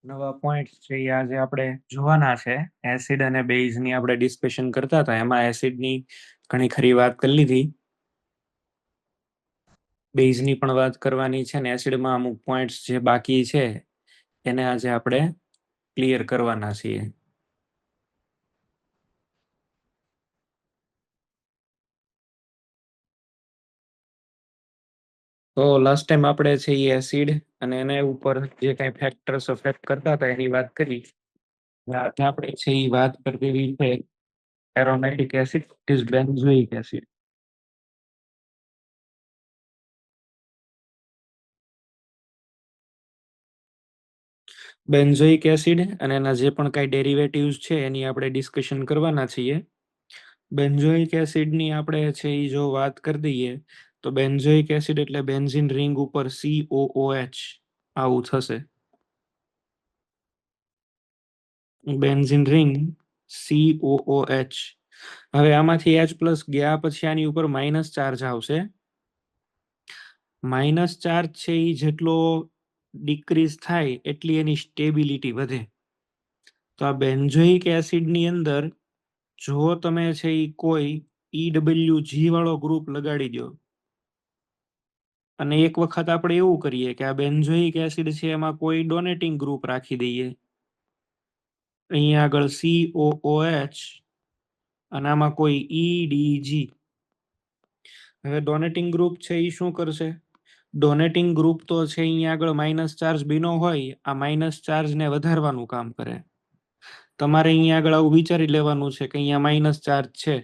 નવા પોઈન્ટ છે એ આજે આપણે જોવાના છે. એસિડ અને બેઝ ની આપણે ડિસ્કશન કરતા હતા, એમાં એસિડ ની ઘણી ખરી વાત કરી લીધી, બેઝ ની પણ વાત કરવાની છે ને એસિડમાં અમુક પોઈન્ટ્સ જે બાકી છે એને આજે આપણે ક્લિયર કરવાના છીએ. તો લાસ્ટ ટાઈમ આપણે છે એ એસિડ અને એના ઉપર જે કઈ ફેક્ટર્સ અફેક્ટ કરતા હતા એની વાત કરી. આજે આપણે છે એ વાત કરવી છે aromatic acid is benzoic acid. Benzoic acid અને એના જે પણ કઈ ડેરિવેટિવ્સ છે એની આપણે ડિસ્કશન કરવાના છીએ. બેન્ઝોઇક એસિડની આપણે છે એ જો વાત કરી દઈએ તો બેન્ઝોઇક એસિડ એટલે બેન્ઝીન રિંગ ઉપર COOH આવું થશે. Benzene ring COOH. હવે આમાંથી H+ ગયા પછી આની ઉપર માઇનસ ચાર્જ આવશે. માઇનસ ચાર્જ છે એ જેટલો ડિક્રીઝ થાય એટલી એની સ્ટેબિલિટી વધે. તો આ બેન્ઝોઇક એસિડની અંદર જો તમે છે એ કોઈ EWG વાળો ગ્રુપ લગાડી દો અને એક વખત આપણે એવું કરીએ કે આ બેન્ઝોઇક એસિડ છે એમાં કોઈ ડોનેટિંગ ગ્રુપ રાખી દઈએ, અહીંયા આગળ COOH અને આમાં કોઈ EDG. હવે ડોનેટિંગ ગ્રુપ છે એ શું કરશે? ડોનેટિંગ ગ્રુપ તો છે અહીંયા આગળ માઇનસ ચાર્જ બીનો હોય, આ માઇનસ ચાર્જને વધારવાનું કામ કરે. તમારે અહીંયા આગળ આવું વિચારી લેવાનું છે કે અહીંયા માઇનસ ચાર્જ છે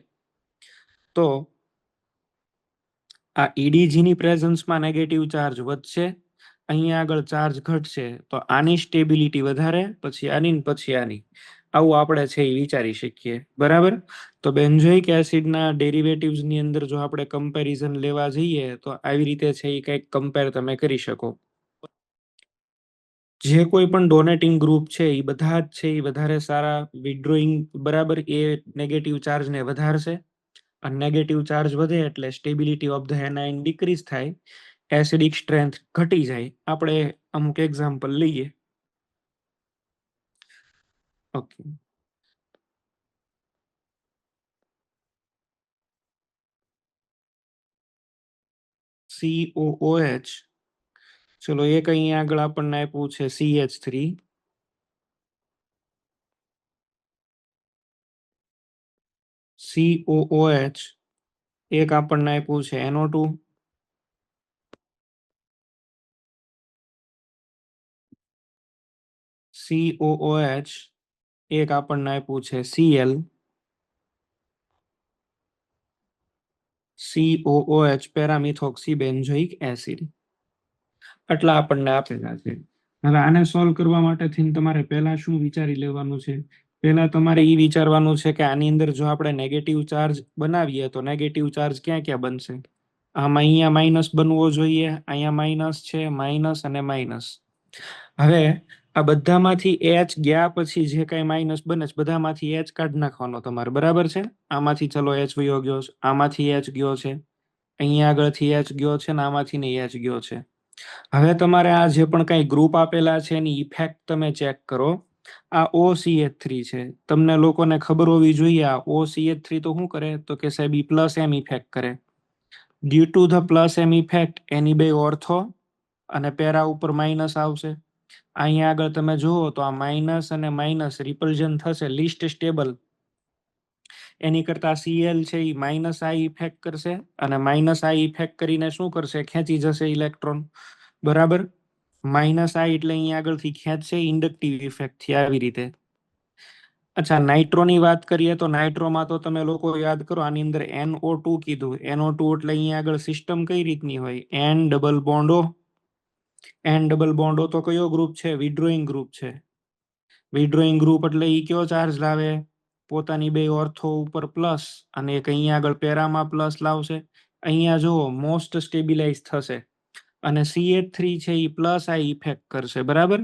તો આ EDG ની પ્રેઝન્સમાં નેગેટિવ ચાર્જ વધશે, અહીંયા આગળ ચાર્જ ઘટશે, તો આની સ્ટેબિલિટી વધારે, પછી આની. આવું આપણે છે એ વિચારી શકીએ. બરાબર. તો બેન્ઝોઇક એસિડના ડેરિવેટિવ્સની અંદર જો આપણે કમ્પેરિઝન લેવા જઈએ તો આવી રીતે છે એ કંઈક કમ્પેર તમે કરી શકો. જે કોઈ પણ ડોનેટિંગ ગ્રુપ છે એ બધા જ છે એ વધારે સારા વિડ્રોઈંગ, બરાબર, એ નેગેટિવ ચાર્જને વધારશે અને નેગેટિવ ચાર્જ વધે એટલે સ્ટેબિલિટી ઓફ ધ એનાઇન ડિક્રીઝ થાય, એસિડિક સ્ટ્રેન્થ ઘટી જાય. આપણે અમુક એક્ઝામ્પલ લઈએ. Okay, COOH. ચલો એક અહીંયા આગળ આપણને આપ્યું છે CH3. COOH. એક આપણને આપ્યું છે NO2. COOH. એક આપણને આપ્યું છે Cl. COOH પેરામિથોક્સી benzoic acid. આટલા આપણને આપેલા છે. હવે આને સોલ્વ કરવા માટે તમારે પહેલા શું વિચારી લેવાનું છે? પહેલા તમારે એ વિચારવાનું છે કે આની અંદર જો આપણે નેગેટિવ ચાર્જ બનાવીએ તો નેગેટિવ ચાર્જ ક્યાં ક્યાં બનશે? આમાં અહીંયા માઇનસ બનવો જોઈએ, અહીંયા માઇનસ છે, માઇનસ અને માઇનસ. હવે આ બધામાંથી H ગયા પછી જે કઈ માઇનસ બને છે બધામાંથી H કાઢી નાખવાનો તમારે. બરાબર છે. આમાંથી ચલો H વયો ગયો છે, આમાંથી H ગયો છે, અહીંયા આગળથી H ગયો છે ને આમાંથી નહીં H ગયો છે. હવે તમારે આ જે પણ કઈ ગ્રુપ આપેલા છે એની ઇફેક્ટ તમે ચેક કરો. આ OCH3 છે, તમને લોકોને ખબર હોવી જોઈએ આ OCH3 તો શું કરે તો કે સાહેબ +M ઇફેક્ટ કરે. Due to the +M effect એની બે ઓર્થો અને પેરા ઉપર માઇનસ આવશે. અહીંયા આગળ તમે જુઓ તો આ માઇનસ અને માઇનસ રિપલ્જન થશે, લીસ્ટ સ્ટેબલ. એની કરતા Cl છે એ માઇનસ આઈ ઇફેક્ટ કરશે અને માઇનસ આઈ ઇફેક્ટ કરીને શું કરશે? ખેંચી જશે ઇલેક્ટ્રોન. બરાબર. માઇનસ આઈ એટલે અહીંયા આગળથી ખેંચશે ઇન્ડક્ટિવ ઇફેક્ટથી, આવી રીતે. અચ્છા, નાઇટ્રોની વાત કરીએ તો નાઇટ્રોમાં તો તમે લોકો યાદ કરો આની અંદર NO2 કીધું. NO2 એટલે અહીંયા આગળ સિસ્ટમ કઈ રીતની હોય? N double bond O. N double bond O તો કયો ગ્રુપ છે? વિડ્રોઈંગ ગ્રુપ છે. વિડ્રોઈંગ ગ્રુપ એટલે ઈ કયો ચાર્જ લાવે? પોતાની બે ઓર્થો ઉપર પ્લસ અને એક અહીંયા આગળ પેરામાં પ્લસ લાવશે. અહીંયા જુઓ મોસ્ટ સ્ટેબિલાઇઝ થશે અને CH3 છે એ પ્લસ આઈ ઇફેક્ટ કરશે. બરાબર.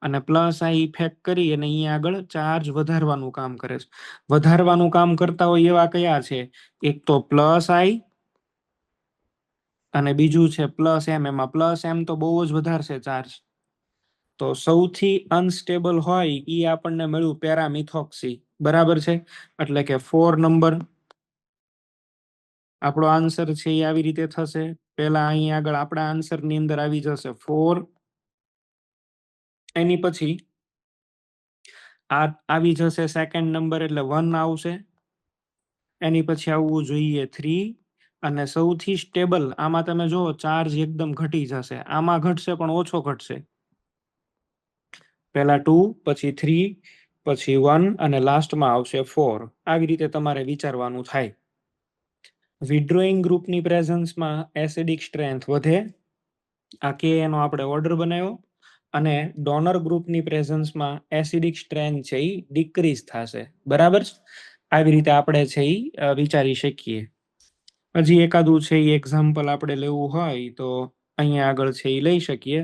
અને પ્લસ આઈ ઇફેક્ટ કરી અને અહીંયા આગળ ચાર્જ વધારવાનું કામ કરે છે. વધારવાનું કામ કરતા હોય એવા કયા છે? એક તો પ્લસ આઈ અને બીજું છે +M. એમાં +M તો બહુ જ વધારશે ચાર્જ. તો સૌથી અનસ્ટેબલ હોય ઈ આપણને મળ્યું પેરામિથોક્સી, બરાબર છે. એટલે કે 4 નંબર આપણો આન્સર છે એ આવી રીતે થશે. પહેલા અહીં આગળ આપણા આન્સર ની અંદર આવી જશે 4, એની પછી આ આવી જશે સેકન્ડ નંબર એટલે 1 આવશે, એની પછી આવવું જોઈએ 3, અને સૌથી સ્ટેબલ આમાં તમે જો ચાર્જ એકદમ ઘટી જશે, આમાં ઘટશે પણ ઓછો ઘટશે. પહેલા 2, પછી 3, પછી 1 અને લાસ્ટમાં આવશે 4. આવી રીતે તમારે વિચારવાનું થાય. વિડ્રોઈંગ ગ્રુપની પ્રેઝન્સમાં એસિડિક સ્ટ્રેન્થ વધે, આ કે એનો આપણે ઓર્ડર બનાવ્યો, અને ડોનર ગ્રુપની પ્રેઝન્સમાં એસિડિક સ્ટ્રેન્થ છે એ ડિક્રીઝ થશે, બરાબર. આવી રીતે આપણે છે એ વિચારી શકીએ. હજી એકાદું છે એ એક્ઝામ્પલ આપણે લેવું હોય તો અહીંયા આગળ છે એ લઈ શકીએ,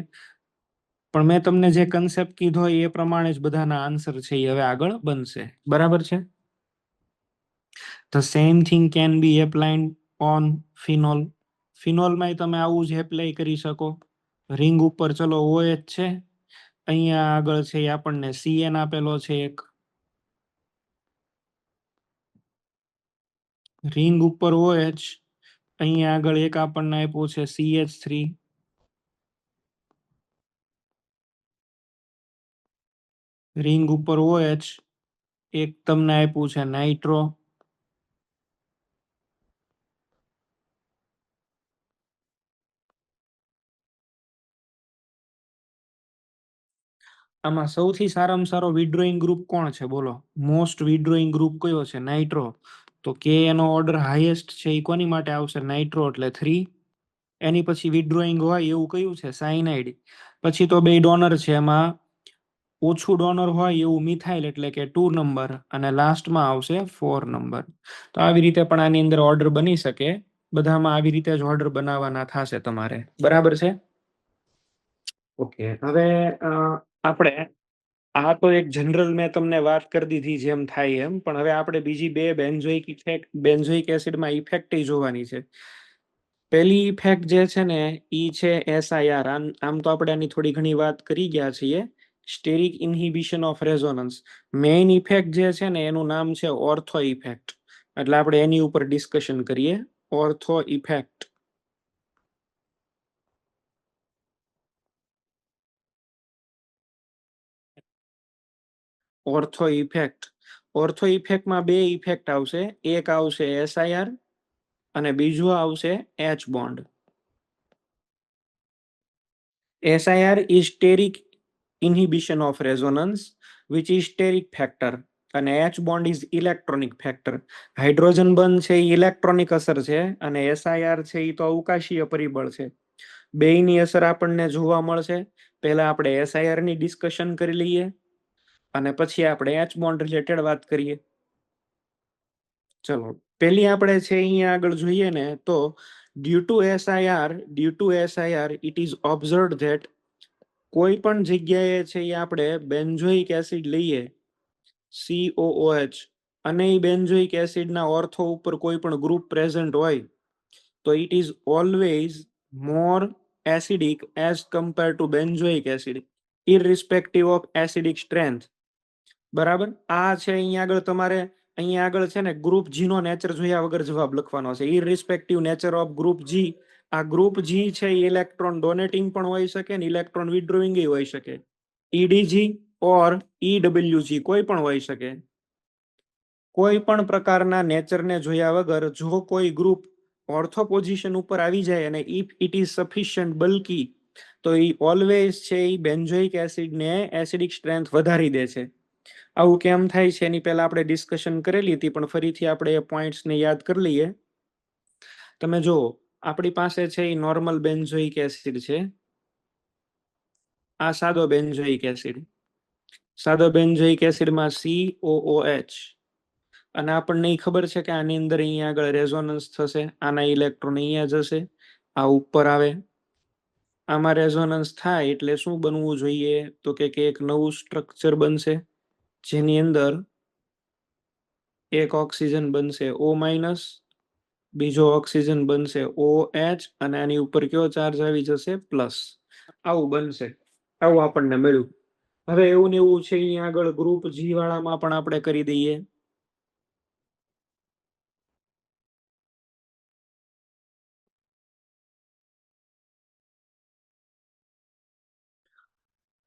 પણ મેં તમને જે કન્સેપ્ટ કીધો એ પ્રમાણે જ બધાના આન્સર છે એ હવે આગળ બનશે, બરાબર છે. The same thing can be applied on phenol. ફિનોલમાં તમે આવું જ એપ્લાય કરી શકો. રિંગ ઉપર ચલો OH છે, અહીંયા આગળ છે એ આપણને CN આપેલો છે એક, રિંગ ઉપર OH, અહીંયા આગળ એક આપણને આપ્યું છે CH3, રિંગ ઉપર OH એક તમને આપ્યું છે નાઇટ્રો, આમાં સૌથી સારામાં સારો વિડ્રોઈંગ ગ્રુપ કોણ છે બોલો? મોસ્ટ વિડ્રોઈંગ ગ્રુપ કયો છે? નાઇટ્રો. તો કે એનો ઓર્ડર હાઈએસ્ટ છે એ કોની માટે આવશે? નાઇટ્રો એટલે 3. એની પછી વિડ્રોઈંગ હોય એવું કયું છે? સાયનાઇડ. પછી તો બે ડોનર છે, એમાં ઓછું ડોનર હોય એવું મિથાઇલ એટલે કે 2 નંબર, અને લાસ્ટમાં આવશે 4 નંબર. તો આવી રીતે પણ આની અંદર ઓર્ડર બની શકે. બધામાં આવી રીતે જ ઓર્ડર બનાવવાના થશે તમારે, બરાબર છે. ઓકે, હવે આપણે આ તો એક જનરલ મેં તમને વાત કરી દીધી જેમ થાય એમ, પણ હવે આપણે બીજી બે બેન્ઝોઇક એસિડમાં ઇફેક્ટ જોવાની છે. પહેલી ઇફેક્ટ જે છે ને ઈ છે SIR. આમ તો આપણે આની થોડી ઘણી વાત કરી ગયા છીએ, સ્ટેરિક inhibition of resonance. Main effect જે છે ને એનું નામ છે ઓર્થો ઇફેક્ટ, એટલે આપણે એની ઉપર ડિસ્કશન કરીએ. Ortho effect. Ortho effect. Ortho ઇફેક્ટમાં બે ઇફેક્ટ આવશે. એક આવશે SIR અને બીજું આવશે H bond. SIR is steric inhibition of resonance, which is steric factor, અને H bond is electronic factor. Hydrogen બંધ છે એ ઇલેક્ટ્રોનિક અસર છે, અને SIR છે એ તો અવકાશીય પરિબળ છે. બેયની અસર આપણને જોવા મળશે. પહેલા આપણે SIR ની ડિસ્કશન કરી લઈએ, અને પછી આપણે H બોન્ડ રિલેટેડ વાત કરીએ. ચલો, પેલી આપણે છે અહીંયા આગળ જોઈએ ને તો due to SIR it is observed that કોઈ પણ જગ્યાએ છે એ આપણે બેન્ઝોઇક એસિડ લઈએ COOH, અને એ બેન્ઝોઇક એસિડના ઓર્થો ઉપર કોઈ પણ ગ્રુપ પ્રેઝન્ટ હોય તો it is always more acidic as compare to benzoic acid, irrespective of acidic strength. બરાબર. આ છે અહીંયા આગળ તમારે અહીંયા આગળ છે ને ગ્રુપ G નો નેચર જોયા વગર જવાબ લખવાનો છે. Irrespective nature of group G. આ ગ્રુપ G છે ઇલેક્ટ્રોન ડોનેટિંગ પણ હોઈ શકે ને ઇલેક્ટ્રોન વિડ્રોઈંગ હોઈ શકે. EDG ઓર EWG કોઈ પણ હોઈ શકે. કોઈ પણ પ્રકારના નેચરને જોયા વગર જો કોઈ ગ્રુપ ઓર્થો પોઝિશન ઉપર આવી જાય અને if it is sufficient bulky, તો એ ઓલવેઝ છે એ બેન્ઝોઇક એસિડને એસિડિક સ્ટ્રેન્થ વધારી દે છે. આવું કેમ થાય છે એની પહેલા આપણે ડિસ્કશન કરેલી હતી, પણ ફરીથી આપણે એ પોઈન્ટ્સને યાદ કરી લઈએ. તમે જો આપણી પાસે છે એ નોર્મલ બેન્ઝોઇક એસિડ છે, આ સાદો બેન્ઝોઇક એસિડ. સાદો બેન્ઝોઇક એસિડમાં COOH, અને આપણને ખબર છે કે આની અંદર અહીંયા આગળ રેઝોનન્સ થશે, આના ઇલેક્ટ્રોન અહીંયા જશે, આ ઉપર આવે. આમાં રેઝોનન્સ થાય એટલે શું બનવું જોઈએ? તો કે એક નવું સ્ટ્રક્ચર બનશે, જેની અંદર એક ઓક્સિજન બનશે O-, બીજો ઓક્સિજન બનશે OH, અને આની ઉપર કયો ચાર્જ આવી જશે? પ્લસ. આવું બનશે. આવું આપણને મળ્યું. હવે એવું ને એવું છે અહીંયા આગળ ગ્રુપ જી વાળામાં પણ આપણે કરી દઈએ.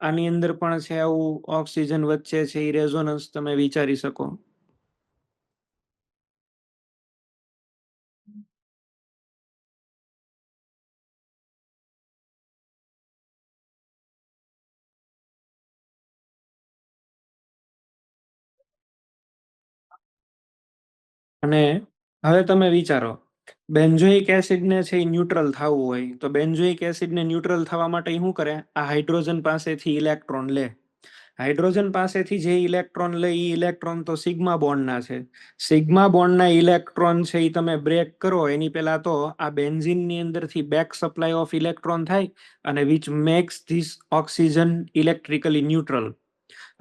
આની અંદર પણ છે આવું ઓક્સિજન વચ્ચે છે એ રેઝોનન્સ તમે વિચારી શકો. અને હવે તમે વિચારો, બેન્ઝોઇક એસિડ ને છે એ ન્યુટ્રલ થવું હોય તો બેન્ઝોઇક એસિડ ને ન્યુટ્રલ થવા માટે શું કરે? આ હાઇડ્રોજન પાસેથી ઇલેક્ટ્રોન લે. હાઇડ્રોજન પાસેથી જે ઇલેક્ટ્રોન લે એ ઇલેક્ટ્રોન તો સિગ્મા બોન્ડના છે. સિગ્મા બોન્ડના ઇલેક્ટ્રોન છે એ તમે બ્રેક કરો એની પહેલા તો આ બેન્ઝીનની અંદરથી બેક સપ્લાય ઓફ ઇલેક્ટ્રોન થાય અને which makes this oxygen electrically neutral.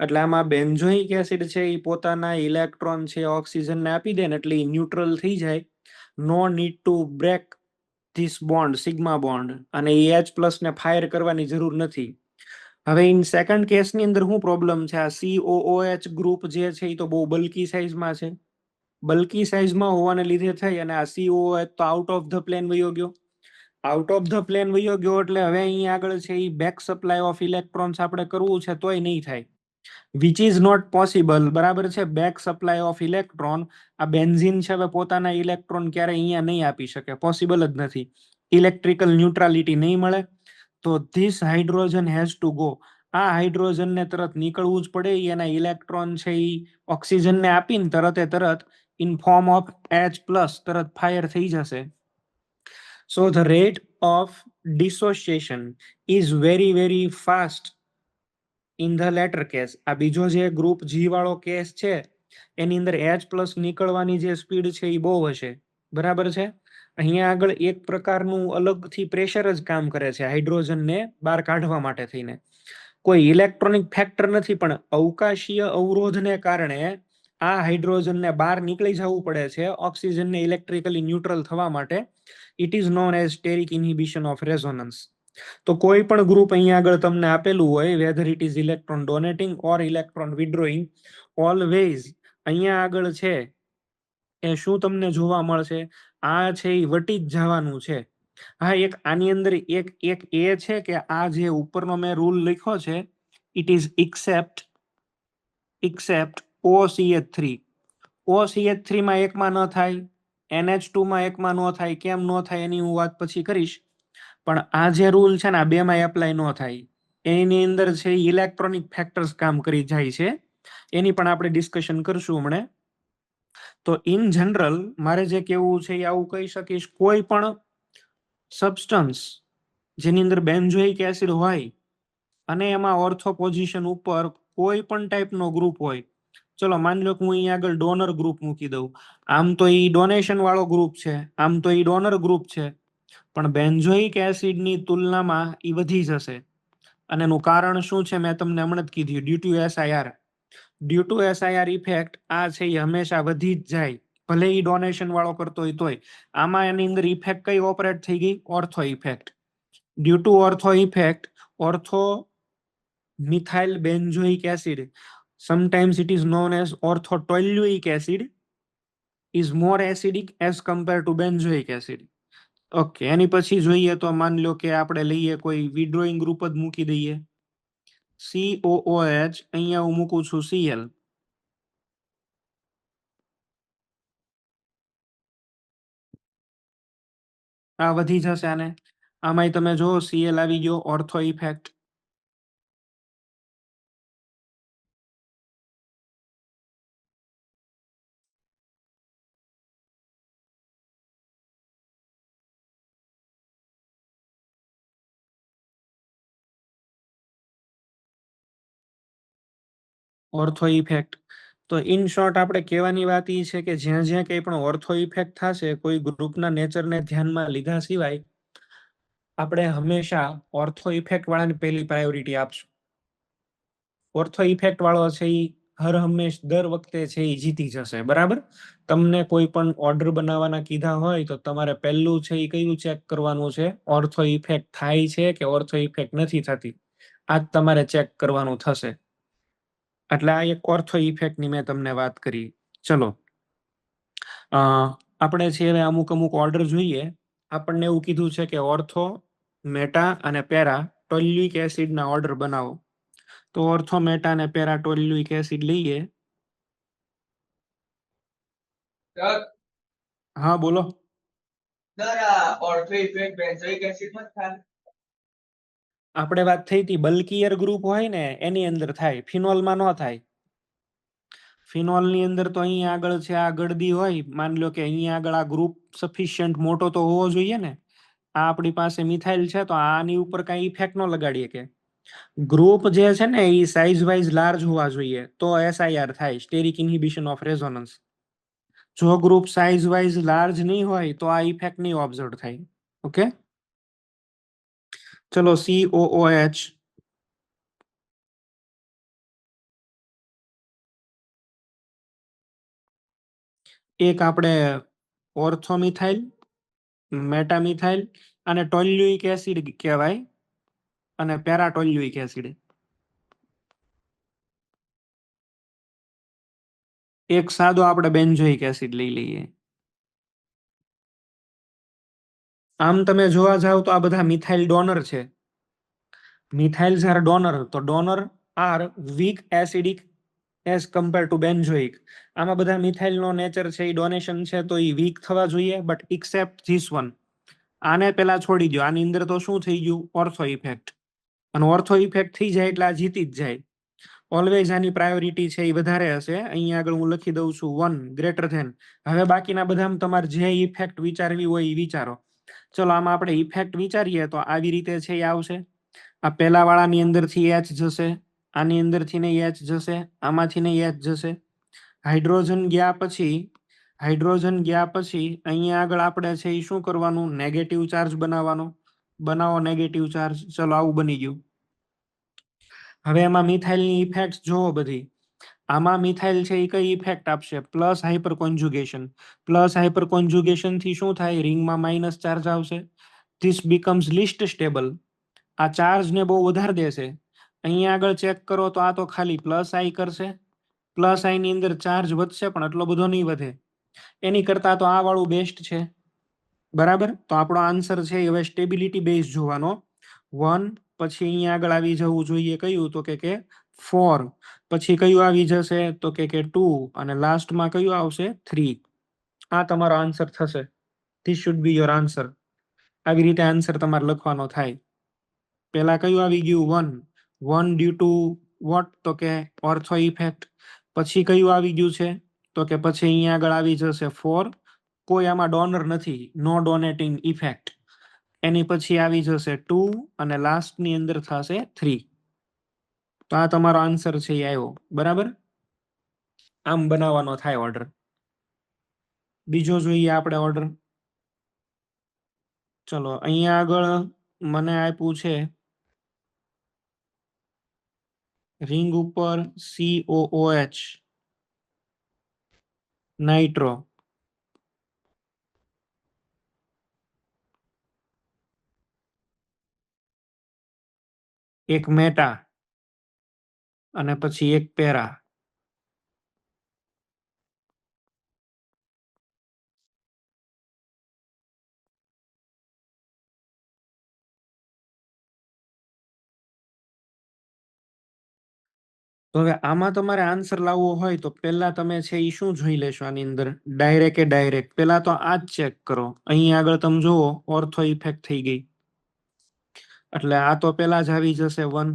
એટલે આમાં બેન્ઝોઇક એસિડ છે એ પોતાના ઇલેક્ટ્રોન છે ઓક્સિજનને આપી દે ને એટલે એ ન્યુટ્રલ થઈ જાય. No need to break this bond sigma bond, અને એ H+ ને ફાયર કરવાની જરૂર નથી. હવે ઇન સેકન્ડ કેસની અંદર શું પ્રોબ્લેમ છે? આ COOH ગ્રુપ જે છે એ તો બહુ બલ્કી સાઇઝમાં છે. બલ્કી સાઇઝમાં હોવાને લીધે થઈ અને આ COOH તો આઉટ ઓફ ધ પ્લેન વયો ગયો. આઉટ ઓફ ધ પ્લેન વયો ગયો એટલે હવે અહીં આગળ છે એ બેક સપ્લાય ઓફ ઇલેક્ટ્રોન્સ આપણે કરવું છે તોય નહીં થાય. વિચ ઇઝ નોટ પોસિબલ, બરાબર છે. બેક સપ્લાય ઓફ ઇલેક્ટ્રોન, આ બેન્ઝીન છે હવે પોતાના ઇલેક્ટ્રોન ક્યારે અહીંયા નહીં આપી શકે, પોસિબલ જ નથી. ઇલેક્ટ્રિકલ ન્યુટ્રાલિટી નહીં મળે. તો this hydrogen has to go. આ હાઇડ્રોજનને તરત નીકળવું જ પડે. એના ઇલેક્ટ્રોન છે એ ઓક્સિજનને આપીને તરત ઇન ફોર્મ ઓફ H+ તરત ફાયર થઈ જશે. So the rate of dissociation is very very fast in the latter case. આ બીજો જે ગ્રુપ જી વાળો કેસ છે એની અંદર H+ નીકળવાની જે સ્પીડ છે એ બહુ હશે, બરાબર છે. અહીંયા આગળ એક પ્રકારનું અલગથી પ્રેશર જ કામ કરે છે હાઇડ્રોજનને બહાર કાઢવા માટે થઈને. કોઈ ઇલેક્ટ્રોનિક ફેક્ટર નથી, પણ અવકાશીય અવરોધને કારણે આ હાઇડ્રોજનને બહાર નીકળી જવું પડે છે ઓક્સિજનને ઇલેક્ટ્રિકલી ન્યુટ્રલ થવા માટે. It is known as steric inhibition of resonance. તો કોઈ પણ ગ્રુપ અહીંયા આગળ તમને આપેલું હોય, whether it is electron donating or electron withdrawing, always અહીંયા આગળ છે એ શું તમને જોવા મળશે? આ છે એ વટી જ જવાનું છે. હા, એક આની અંદર એક એક એ છે કે આ જે ઉપરનો મેં રૂલ લખ્યો છે, it is accept OCH3. OCH3 માં એકમાં ન થાય, NH2 માં એકમાં ન થાય. કેમ ન થાય એની હું વાત પછી કરીશ. પણ આ જે રૂલ છે ને આ બેમાં એપ્લાય ન થાય. એની અંદર છે ઇલેક્ટ્રોનિક ફેક્ટર્સ કામ કરી જાય છે. એની પણ આપણે ડિસ્કશન કરશું હમણે. તો ઇન જનરલ મારે જે કેવું છે એ આવું કહી શકીશ, કોઈ પણ સબસ્ટન્સ જેની અંદર બેન્ઝોઇક એસિડ હોય અને એમાં ઓર્થો પોઝિશન ઉપર કોઈ પણ ટાઈપનો ગ્રુપ હોય. ચલો માની લો કે હું અહીંયા આગળ ડોનર ગ્રુપ મૂકી દઉં. આમ તો એ ડોનેશન વાળો ગ્રુપ છે, આમ તો એ ડોનર ગ્રુપ છે, પણ બેન્ઝોઇક એસિડની તુલનામાં એ વધી જશે. અને એનું કારણ શું છે મેં તમને હમણાં જ કીધું, ડ્યુ ટુ SIR ઇફેક્ટ આ છે એ હંમેશા વધી જ જાય, ભલે એ ડોનેશન વાળો કરતો હોય તોય. આમાં એની અંદર ઇફેક્ટ કઈ ઓપરેટ થઈ ગઈ? Ortho effect. Due to ortho effect, ortho methyl benzoic acid, sometimes it is known as orthotoluic acid, is more acidic as compared to benzoic acid. Okay, એની પછી જોઈએ તો માની લો કે આપણે લઈએ કોઈ વિડ્રોઈંગ ગ્રુપ જ મૂકી દઈએ, COOH. અહીંયા હું મૂકું છું Cl. આ વધી જશે આને. આમાંય તમે જો Cl આવી ગયો, ઓર્થો ઇફેક્ટ. Ortho effect. તો ઇન શોર્ટ આપણે કહેવાની વાત એ છે કે જ્યાં જ્યાં કંઈ પણ ઓર્થો ઇફેક્ટ થશે, કોઈ ગ્રુપના નેચરને ધ્યાનમાં લીધા સિવાય આપણે હંમેશા ઓર્થો ઇફેક્ટ વાળાને પહેલી પ્રાયોરિટી આપશું. ઓર્થો ઇફેક્ટ વાળો છે એ હર હંમેશ દર વખતે છે એ જીતી જશે, બરાબર. તમને કોઈ પણ ઓર્ડર બનાવવાના કીધા હોય તો તમારે પહેલું છે એ કયું ચેક કરવાનું છે? ઓર્થો ઇફેક્ટ થાય છે કે ઓર્થો ઇફેક્ટ નથી થતી. આ જ તમારે ચેક કરવાનું થશે. એટલે આ એક ઓર્થો ઇફેક્ટની મેં તમને વાત કરી. ચલો આપણે છે હવે અમુક ઓર્ડર જોઈએ. આપણને એવું કીધું છે કે ઓર્થો, મેટા અને પેરા ટોલ્યુઇક એસિડના ઓર્ડર બનાવો. તો ઓર્થો, મેટા અને પેરા ટોલ્યુઇક એસિડ લઈએ. હા બોલો. આપણે વાત થઈ હતી બલ્કીયર ગ્રુપ હોય ને એની અંદર થાય, ફિનોલમાં ન થાય. ફિનોલની અંદર તો અહીંયા આગળ છે આ ગળદી હોય, માની લો કે અહીંયા આગળ આ ગ્રુપ સફિશિયન્ટ મોટો તો હોવો જોઈએ ને. આ આપણી પાસે મિથાઇલ છે તો આની ઉપર કઈ ઇફેક્ટ ન લગાડીએ કે. ગ્રુપ જે છે ને એ સાઇઝ વાઇઝ લાર્જ હોવા જોઈએ તો એસઆઈઆર થાય, સ્ટેરિક ઇન્હિબિશન ઓફ રેઝોનન્સ. જો ગ્રુપ સાઇઝ વાઇઝ લાર્જ નહીં હોય તો આ ઇફેક્ટ નહીં ઓબ્ઝર્વ થાય. ઓકે, ચલો COOH. એક આપણે ઓર્થોમિથાઇલ, મેટામિથાઇલ અને ટોલ્યુઇક એસિડ કહેવાય, અને પેરાટોલ્યુઇક એસિડ. એક સાદો આપણે બેન્ઝોઇક એસિડ લઈ લઈએ. આમ તમે જોવા જાવ તો આ બધા મિથાઇલ ડોનર છે. મિથાઇલ્સ આર ડોનર, તો donor are weak acidic as compare to benzoic. આમાં બધા મિથાઇલનો નેચર છે એ ડોનેશન છે તો એ વીક થવા જોઈએ, બટ એક્સેપ્ટ ધીસ વન. આને પેલા છોડી દો, આની અંદર તો શું થઈ ગયું, ઓર્થો ઇફેક્ટ. અને ઓર્થો ઇફેક્ટ થઈ જાય એટલે આ જીતી જ જાય. ઓલવેઝ આની પ્રાયોરિટી છે એ વધારે હશે. અહીંયા આગળ હું લખી દઉં છું 1 ગ્રેટર ધેન. હવે બાકીના બધામાં તમારે જે ઇફેક્ટ વિચારવી હોય એ વિચારો. ચલો આમાં આપણે ઇફેક્ટ વિચારીએ તો આવી રીતે છે એ આવશે. આ પહેલા વાળાની અંદરથી એચ જશે, આની અંદરથી ને એચ જશે, આમાંથી ને એચ જશે. હાઇડ્રોજન ગયા પછી અહીંયા આગળ આપણે છે એ શું કરવાનું, નેગેટિવ ચાર્જ બનાવવાનો. બનાવો નેગેટિવ ચાર્જ. ચલો આવું બની ગયું. હવે એમાં મિથાઇલની ઇફેક્ટ જોવો બધી. આમાં મિથાઇલ છે એ કઈ ઇફેક્ટ આપશે, પ્લસ હાઇપર કોન્જુગેશન. પ્લસ હાઇપર કોન્જુગેશન થી શું થાય, રિંગમાં માઇનસ ચાર્જ આવશે. This becomes list stable. આ ચાર્જ ને બહુ વધારે દેશે. અહીંયા આગળ ચેક કરો તો આ તો ખાલી પ્લસ આઈ કરશે. પ્લસ આઈ ની અંદર ચાર્જ વધશે પણ એટલો બધો નહીં વધે. એની કરતા તો આ વાળું બેસ્ટ છે. બરાબર, તો આપણો આન્સર છે હવે સ્ટેબિલિટી બેઝ જોવાનો. 1 પછી અહીંયા આગળ આવી જવું જોઈએ કયું, તો કે 4. પછી કયું આવી જશે તો કે 2 અને લાસ્ટમાં કયું આવશે 3. આ તમારો આન્સર થશે. This should be your answer. આવી રીતે આન્સર તમારે લખવાનો થાય. પેલા કયું આવી ગયું 1 ડ્યુ ટુ વોટ, તો કે ઓર્થો ઇફેક્ટ. પછી કયું આવી ગયું છે તો કે પછી અહીંયા આગળ આવી જશે 4. કોઈ આમાં ડોનર નથી, નો ડોનેટિંગ ઇફેક્ટ. એની પછી આવી જશે 2 અને લાસ્ટની અંદર થશે 3. તો આ તમારો આન્સર છે એ આવ્યો. બરાબર, આમ બનાવવાનો થાય ઓર્ડર. બીજો જોઈએ આપણે ઓર્ડર. ચલો અહીંયા આગળ મને આપ્યું છે રિંગ ઉપર COOH, નાઇટ્રો. એક મેટા અને પછી એક પેરા. તો હવે આમાં તમારે આન્સર લાવવો હોય તો પહેલા તમે છે એ શું જોઈ લેશો આની અંદર, ડાયરેક્ટ. પહેલા તો આ જ ચેક કરો. અહીંયા આગળ તમે જુઓ ઓર્થો ઇફેક્ટ થઈ ગઈ, એટલે આ તો પેલા જ આવી જશે 1.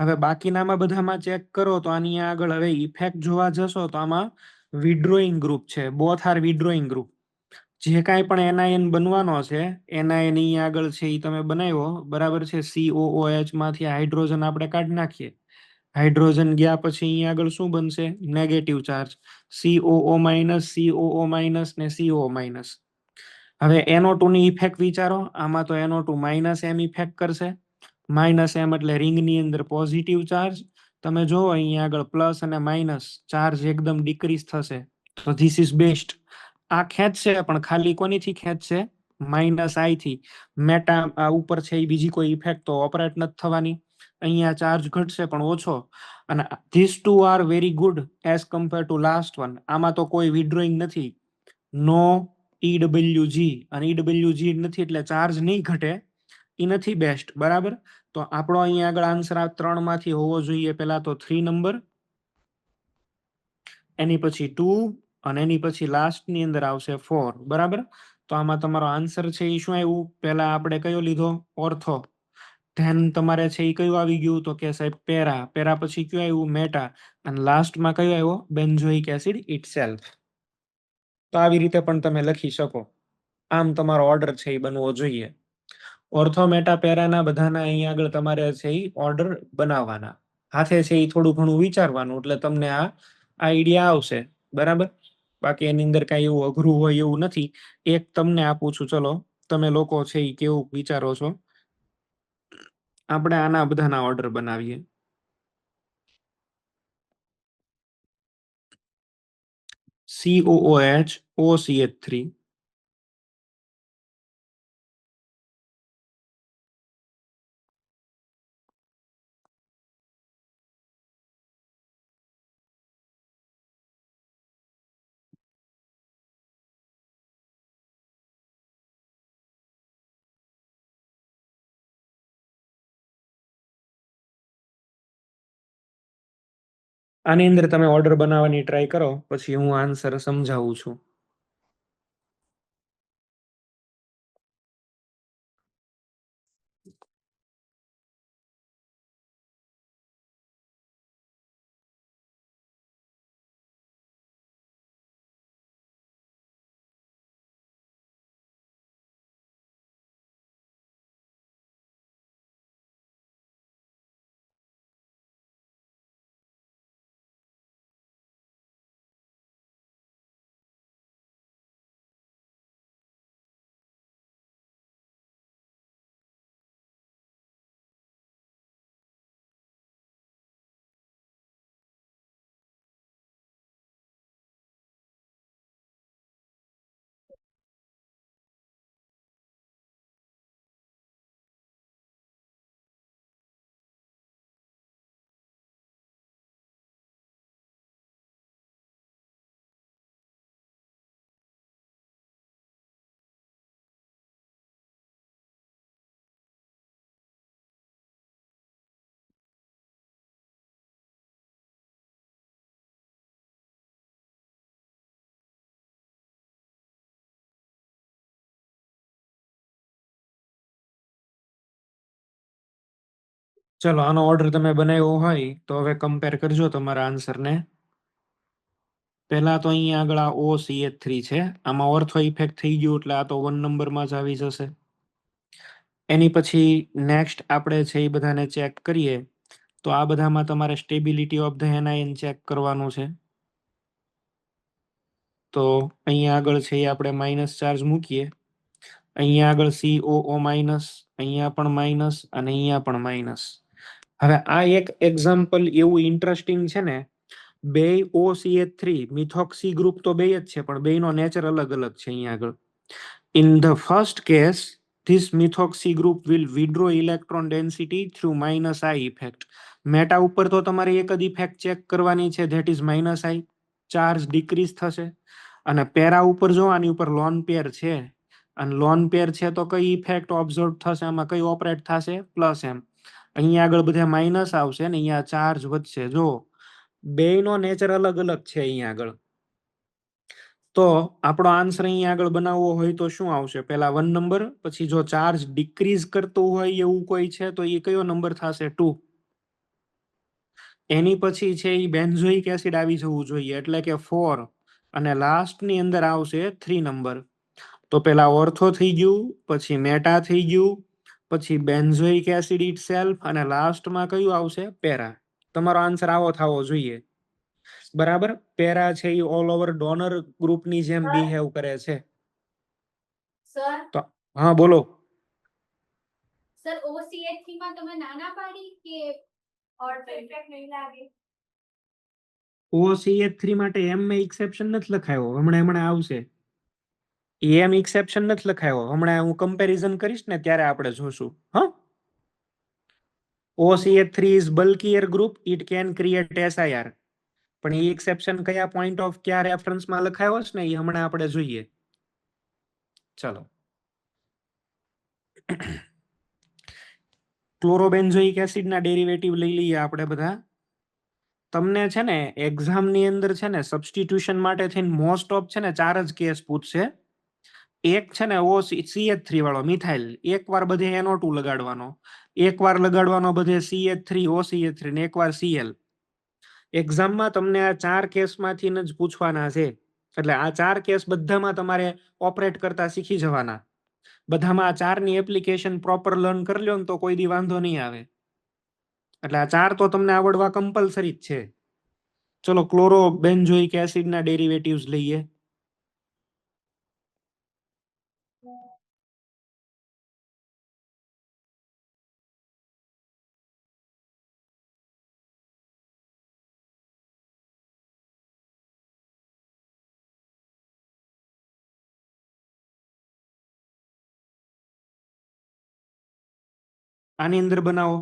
હવે બાકીનામાં બધામાં ચેક કરો તો આની આગળ હવે ઇફેક્ટ જોવા જશો તો આમાં વિડ્રોઈંગ ગ્રુપ છે, બોથ આર વિડ્રોઈંગ ગ્રુપ. જે કાંઈ પણ એનઆઈએન બનવાનો છે, એનઆઈએન અહીંયા આગળ છે એ તમે બનાવ્યો, બરાબર છે. COOH માંથી હાઇડ્રોજન આપણે કાઢી નાખીએ. હાઇડ્રોજન ગયા પછી અહીંયા આગળ શું બનશે, negative charge. COO minus, COO minus ને CO માઇનસ. હવે NO2 ની ઇફેક્ટ વિચારો. આમાં તો NO2 માઇનસ M ઇફેક્ટ કરશે. માઇનસ M એટલે રિંગની અંદર પોઝિટિવ ચાર્જ. તમે જો અહીંયા આગળ પ્લસ અને માઇનસ ચાર્જ એકદમ ડિક્રીઝ થશે. તો ધીસ ઇઝ બેસ્ટ. આ ખેંચશે પણ ખાલી કોનીથી ખેંચશે, માઇનસ આઈ થી. મેટા ઉપર છે એ બીજી કોઈ ઇફેક્ટ તો ઓપરેટ નથી થવાની. અહીંયા ચાર્જ ઘટશે પણ ઓછો, અને these two are very good as compare to last one. આમાં તો કોઈ વિડ્રોઈંગ નથી, નો ઈડબ્લ્યુજી, અને ઈડબ્લ્યુજી નથી એટલે ચાર્જ નહીં ઘટે, એ નથી બેસ્ટ. બરાબર, તો આપણો અહીંયા આગળ આન્સર આ 3 માંથી હોવો જોઈએ. પેલા તો 3 નંબર, એની પછી 2, અને એની પછી લાસ્ટ ની અંદર આવશે 4. બરાબર, તો આમાં તમારો આન્સર છે એ શું આવ્યું? પેલા આપણે કયો લીધો? ઓર્થો. ધેન તમારે છે એ કયું આવી ગયું? તો કે સાહેબ પેરા. પેરા પછી કયું આવ્યું? મેટા. અને લાસ્ટમાં કયો આવ્યો? Benzoic acid itself. તો આવી રીતે પણ તમે લખી શકો. આમ તમારો ઓર્ડર છે એ બનવો જોઈએ. ઓર્થો મેટા પેરાના બધાના અહીંયા આગળ તમારે છે એ ઓર્ડર બનાવવાના. હાથે છે એ થોડું ઘણું વિચારવાનું, એટલે તમને આ આઈડિયા આવશે. બરાબર, બાકી એની અંદર કાંઈ એવું અઘરું હોય એવું નથી. એક તમને આપું છું, ચલો તમે લોકો છે એ કેવું વિચારો છો. આપણે આના બધાના ઓર્ડર બનાવીએ. COOH OCH3, આની અંદર તમે ઓર્ડર બનાવવાની ટ્રાય કરો, પછી હું આન્સર સમજાવું છું. ચલો, આનો ઓર્ડર તમે બનાવ્યો હોય તો હવે કમ્પેર કરજો તમારા આન્સરને. પહેલા તો અહીંયા આગળ આ OCH3 છે, આમાં ઓર્થો ઇફેક્ટ થઈ ગયું એટલે આ તો 1 નંબરમાં જ આવી જશે. એની પછી નેક્સ્ટ આપણે છે એ બધાને ચેક કરીએ, તો આ બધામાં તમારે stability of the anion check કરવાનું છે. તો અહીંયા આગળ છે એ આપણે માઇનસ ચાર્જ મૂકીએ. અહીંયા આગળ COO માઇનસ, અહીંયા પણ માઇનસ, અને અહીંયા પણ માઇનસ. હવે આ એક એક્ઝામ્પલ એવું ઇન્ટરેસ્ટિંગ છે ને, બે OCH3 મિથોક્સી ગ્રુપ તો બે જ છે, પણ બેનો નેચર અલગ અલગ છે. અહીંયા આગળ in the first case this methoxy group will withdraw electron density through minus I effect. Meta ઉપર તો તમારે એક જ ઇફેક્ટ ચેક કરવાની છે, that is minus I, charge decrease થશે. અને પેરા ઉપર જો આની ઉપર લોન પેર છે, અને લોન પેર છે તો કઈ ઇફેક્ટ ઓબ્ઝર્વ થશે, આમાં કઈ ઓપરેટ થશે? પ્લસ એમ. અહીંયા આગળ બધા માઇનસ આવશે ને અહીંયા ચાર્જ વધશે. જો બેયનો નેચર અલગ અલગ છે અહીંયા આગળ. તો આપણો આન્સર અહીંયા આગળ બનાવવો હોય તો શું આવશે? પહેલા 1 નંબર, પછી જો ચાર્જ ડિક્રીઝ કરતું હોય એવું કોઈ છે તો એ કયો નંબર થશે? 2. એની પછી છે એ બેન્ઝોઇક એસિડ આવી જવું જોઈએ, એટલે કે 4, અને લાસ્ટની અંદર આવશે 3 નંબર. તો પેલા ઓર્થો થઈ ગયું, પછી મેટા થઈ ગયું, પછી બેન્ઝોઇક એસિડ ઇટસેલ્ફ, અને લાસ્ટમાં કયું આવશે? પેરા. તમારો આન્સર આવો થવો જોઈએ. બરાબર, પેરા છે એ ઓલ ઓવર ડોનર ગ્રુપની જેમ બિહેવ કરે છે. સર, તો હા બોલો. સર OCH3 માં તમે નાના પાડી કે ઓર્ડર ઇફેક્ટ નહીં લાગે? OCH3 માટે એમ મેં એક્સેપ્શન નથી લખાયો, હમણાં આવશે. એમ એક્સેપ્શન નથી લખાયો, હમણાં હું કમ્પેરિઝન કરીશ ને ત્યારે આપણે જોશું. હા, OCH3 is bulkier group, it can create SIR. પણ એ એક્સેપ્શન કયા પોઈન્ટ ઓફ કયા રેફરન્સમાં લખાયો છે ને એ હમણાં આપણે જોઈએ. ચલો, ક્લોરોબેન્ઝોઇક એસિડના ડેરિવેટિવ લઈ લઈએ આપણે બધા. તમને છે ને એક્ઝામની અંદર છે ને સબસ્ટિટ્યુશન માટે થઈને મોસ્ટ ઓફ છે ને 4 જ કેસ પૂછશે. એક છે ને CH3 વાળો મિથાઇલ, એકવાર બધે NO2 લગાડવાનો, એકવાર લગાડવાનો બધે CH3 OCH3 ને એકવાર Cl. એક્ઝામમાં તમને આ 4 કેસમાંથી જ પૂછવાના છે. એટલે આ 4 કેસ બધામાં તમારે ઓપરેટ કરતા શીખી જવાના. બધામાં આ 4ની એપ્લિકેશન પ્રોપર લર્ન કરી લ્યો ને તો કોઈ દી વાંધો નહીં આવે. એટલે આ 4 તો તમને આવડવા કમ્પલસરી જ છે. ચલો, ક્લોરોબેન્ઝોઇક એસિડના ડેરિવેટિવ્સ લઈએ. આની અંદર બનાવો.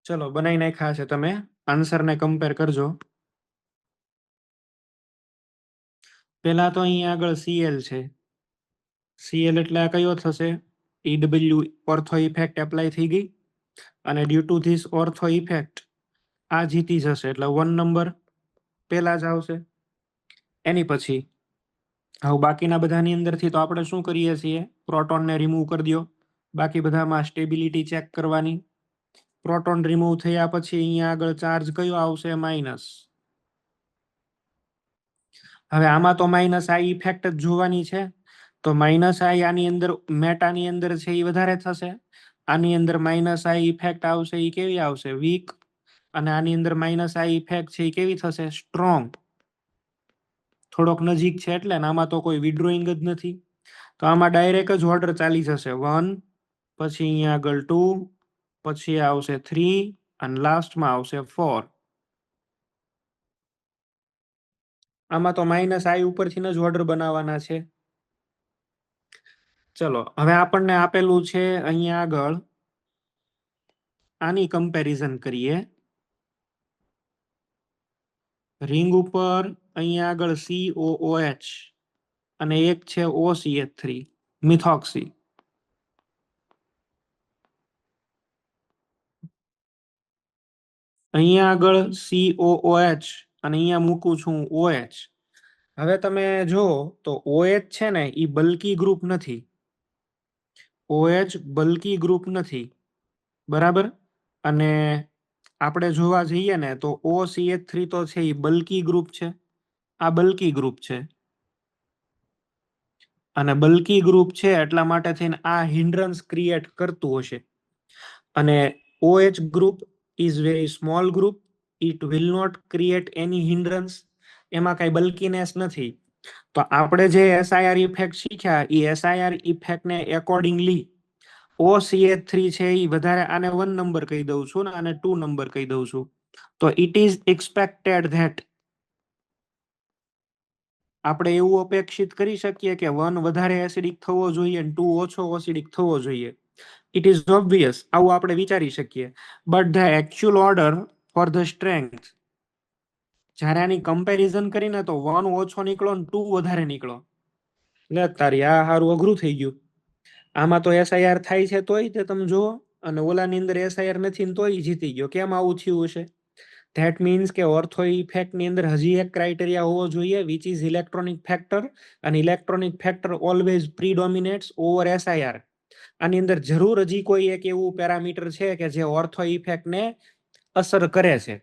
ચલો, બનાવી નાખ્યા છે. તમે આન્સરને કમ્પેર કરજો. પેલા તો અહીંયા આગળ Cl છે. Cl એટલે આ કયો થશે? EW ઓર્થો ઇફેક્ટ એપ્લાય થઈ ગઈ અને due to this ortho effect આ જીતી જશે. એટલે 1 નંબર પેલા જ આવશે. એની પછી હવે બાકીના બધાની અંદરથી તો આપણે શું કરીએ છીએ? પ્રોટોનને રિમૂવ કરી દો. બાકી બધામાં સ્ટેબિલિટી ચેક કરવાની. પ્રોટોન રિમૂવ થયા પછી અહીંયા આગળ ચાર્જ કયો આવશે? માઇનસ. હવે આમાં તો માઇનસ આ ઇફેક્ટ જ જોવાની છે. તો માઇનસ આઈ આની અંદર મેટાની અંદર છે એ વધારે થશે. આની અંદર માઇનસ આઈ ઇફેક્ટ આવશે એ કેવી આવશે? વીક. અને આની અંદર માઇનસ આઈ ઇફેક્ટ છે એ કેવી થશે? સ્ટ્રોંગ. થોડોક નજીક છે એટલે આમાં તો કોઈ વિડ્રોઈંગ જ નથી. તો આમાં ડાયરેક્ટ જ ઓર્ડર ચાલી જશે. 1, પછી અહીંયા આગળ 2, પછી આવશે 3 અને લાસ્ટમાં આવશે 4. આમાં તો માઇનસ આઈ ઉપરથી જ ઓર્ડર બનાવવાના છે. ચલો, હવે આપણને આપેલું છે અહીંયા આગળ આની કમ્પેરિઝન કરીએ. રિંગ ઉપર અહીંયા આગળ COOH અને એક છે OCH3 મિથોક્સી. અહીંયા આગળ COOH અને અહીંયા મૂકું છું OH. હવે તમે જો તો OH છે ને એ બલ્કી ગ્રુપ નથી. OH બલ્કી ગ્રુપ નથી, બરાબર. અને આપણે જોવા જઈએ ને તો OCH3 તો છે એ બલ્કી ગ્રુપ છે. આ બલ્કી ગ્રુપ છે અને બલ્કી ગ્રુપ છે એટલા માટે થઈને આ હિન્ડ્રન્સ ક્રિએટ કરતું હશે. અને OH group is very small group. It will not create any hindrance. એમાં કઈ બલ્કીનેસ નથી. તો આપણે જે SIR ઇફેક્ટ શીખ્યા એ SIR ઇફેક્ટને એકોર્ડિંગલી OCH3 છે એ વધારે, આને 1 નંબર કહી દઉં છું ને આને 2 નંબર કહી દઉં છું. તો ઇટ ઇઝ એક્સપેક્ટેડ ધેટ આપણે એવું અપેક્ષિત કરી શકીએ કે 1 વધારે એસિડિક થવો જોઈએ અને 2 ઓછો એસિડિક થવો જોઈએ. ઇટ ઇઝ ઓબ્વિયસ, આવું આપણે વિચારી શકીએ. But the actual order for the strength, જ્યારે આની કમ્પેરિઝન કરીને તો 1 ઓછો નીકળો ને 2 વધારે નીકળો. લે તારી, આ હારું અઘરું થઈ ગયું. આમાં તો એસઆઈઆર થાય છે તોય તે તમે જુઓ, અને ઓલાની અંદર એસઆઈઆર નથી ને તોય જીતી ગયો. કેમ આવું થયું છે? ધેટ મીન્સ કે ઓર્થો ઇફેક્ટની અંદર હજી એક ક્રાઇટેરિયા હોવો જોઈએ, વિચ ઇઝ ઇલેક્ટ્રોનિક ફેક્ટર. અને electronic factor always predominates over SIR. આની અંદર જરૂર હજી કોઈ એક એવું પેરામીટર છે કે જે ઓર્થો ઇફેક્ટને અસર કરે છે.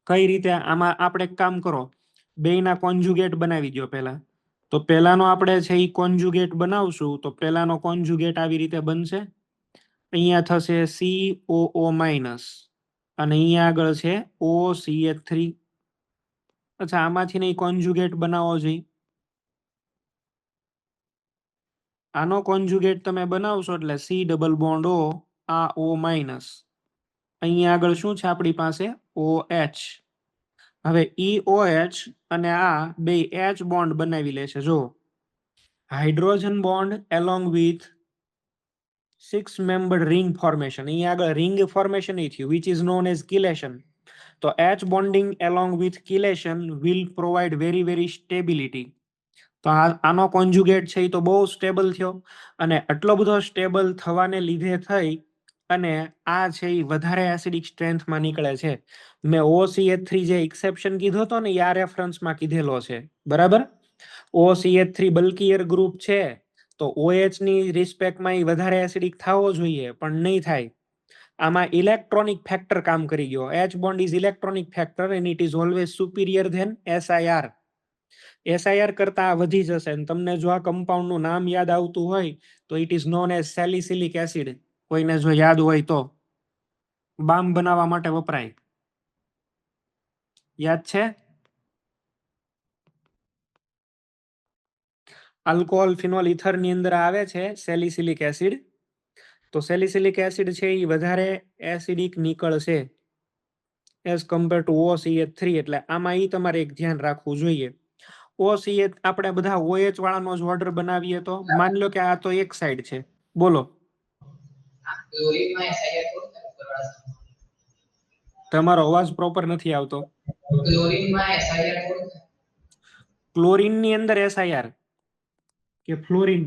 કઈ રીતે? આમાં આપણે એક કામ કરો, બેયના કોન્જુગેટ બનાવી દો પહેલા. તો પહેલાનો આપણે છે એ કોન્જુગેટ બનાવશું. તો પહેલાનો કોન્જુગેટ આવી રીતે બનશે. અહીંયા થશે COO માઇનસ અને અહીંયા આગળ છે OCH3. અચ્છા, આમાંથી નહીં કોન્જુગેટ બનાવો જોઈએ. આનો કોન્જુગેટ તમે બનાવશો એટલે C ડબલ બોન્ડ O, આ O માઇનસ. અહીંયા આગળ શું છે આપણી પાસે? OH. હવે EOH અને આ બે H બોન્ડ બનાવી લેશે. જો hydrogen bond along with 6 membered ring formation. અહીંયા આગળ રિંગ ફોર્મેશન નહીં થયું, which is known as chelation. તો H bonding along with chelation will provide very very stability. તો આનો કોન્જુગેટ છે એ તો બહુ સ્ટેબલ થયો, અને આટલો બધો સ્ટેબલ થવાને લીધે થઈ અને આ છે એ વધારે એસિડિક સ્ટ્રેન્થમાં નીકળે છે. મેં OCH3 જે એક્સેપ્શન કીધો હતો ને, આ રેફરન્સમાં કીધેલો છે, બરાબર? OCH3 બલ્કીયર ગ્રુપ છે, તો OH ની રિસ્પેક્ટમાં એ વધારે એસિડિક થવો જોઈએ, પણ નહીં થાય. આમાં ઇલેક્ટ્રોનિક ફેક્ટર કામ કરી ગયો. H bond is electronic factor and it is always superior than SIR. SIR કરતા આ વધી જશે. અને તમને જો આ કમ્પાઉન્ડનું નામ યાદ આવતું હોય તો it is known as salicylic acid. કોઈને જો યાદ હોય તો બામ બનાવવા માટે વપરાય. યાદ છે? આલ્કોહોલ, ફિનોલ, ઇથર ની અંદર આવે છે સેલિસિલિક એસિડ. તો સેલિસિલિક એસિડ છે એ વધારે એસિડિક નીકળશે એઝ કમ્પેર ટુ OCH3. એટલે આમાં એ તમારે એક ધ્યાન રાખવું જોઈએ. OCH આપણે બધા OH વાળાનો જ ઓર્ડર બનાવીએ તો માની લો કે આ તો એક સાઈડ છે. બોલો, ક્લોરીનમાં એસઆઈઆર થોડું થાય ઉપરવાળા. તમારો અવાજ પ્રોપર નથી આવતો. ક્લોરીનમાં એસઆઈઆર થોડું થાય. ક્લોરીન ની અંદર એસઆઈઆર કે ફ્લોરિન?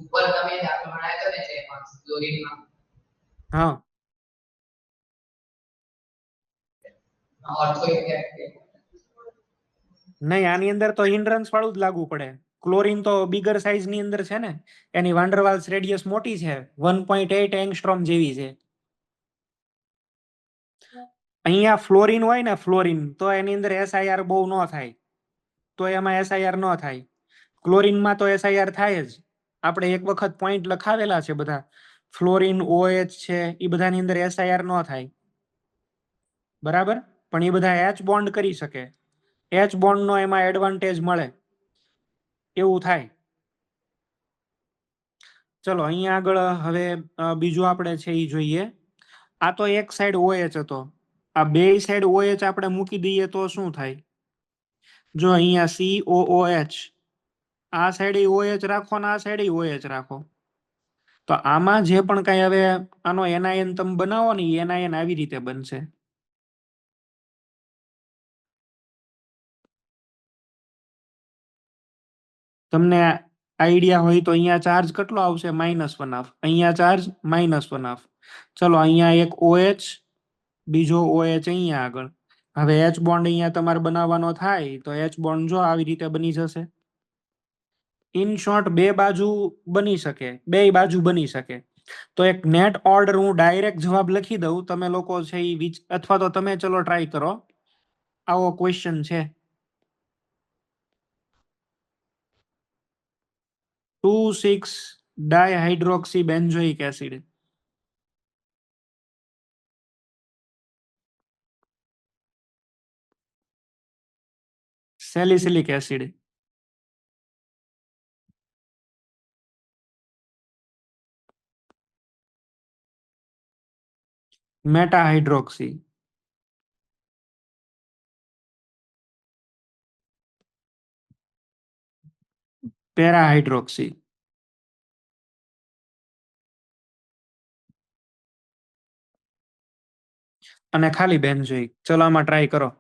ઉપર તમે દાખલો બનાવ્યો હતો ને એમાં ક્લોરીનમાં હા, ઓર્થો ઇફેક્ટ. નહીં, આની અંદર તો હિન્ડ્રન્સ વાળું જ લાગુ પડે. ક્લોરીન તો બિગર સાઇઝ ની અંદર છે ને, એની વાન્ડરવાલ્સ રેડિયસ મોટી છે, 1.8 એંગસ્ટ્રોમ જેવી છે. અહીંયા ફ્લોરિન હોય ને, ફ્લોરિન, તો એની અંદર એસઆઈઆર બહુ ન થાય. તો એમાં એસઆઈઆર ન થાય. ક્લોરીનમાં તો એસઆઈઆર થાય જ. આપણે એક વખત પોઈન્ટ લખાવેલા છે બધા. ફ્લોરિન, OH છે, એ બધાની અંદર એસઆઈઆર ન થાય, બરાબર? પણ એ બધા H બોન્ડ કરી શકે. H બોન્ડ નો એમાં એડવાન્ટેજ મળે, એવું થાય. ચલો અહીંયા આગળ હવે બીજું આપણે છે એ જોઈએ. આ તો એક સાઈડ OH હતો, આ બે સાઈડ OH આપણે મૂકી દઈએ તો શું થાય? જો અહીંયા COOH, આ સાઈડ OH રાખો ને આ સાઈડ OH રાખો. તો આમાં જે પણ કઈ હવે આનો એનાયન તમે બનાવો ને, એનાયન આવી રીતે બનશે. તમને આઈડિયા હોય તો અહીંયા ચાર્જ કેટલો આવશે? -1/2. અહીંયા ચાર્જ -1/2. ચલો અહીંયા એક OH, બીજો OH અહીંયા આગળ. હવે H બોન્ડ અહીંયા તમારે બનાવવાનો થાય તો H બોન્ડ જો આવી રીતે બની જશે. ઇન શોર્ટ બે બાજુ બની શકે, બે બાજુ બની શકે. તો એક નેટ ઓર્ડર હું ડાયરેક્ટ જવાબ લખી દઉં, તમે લોકો છે એ અથવા તો તમે ચલો ટ્રાય કરો. આવો ક્વેશ્ચન છે. 2,6 dihydroxy benzoic acid, salicylic acid, meta hydroxy, para hydroxy. અને ખાલી બેન્ઝોઇક. ચલો આમાં ટ્રાય કરો.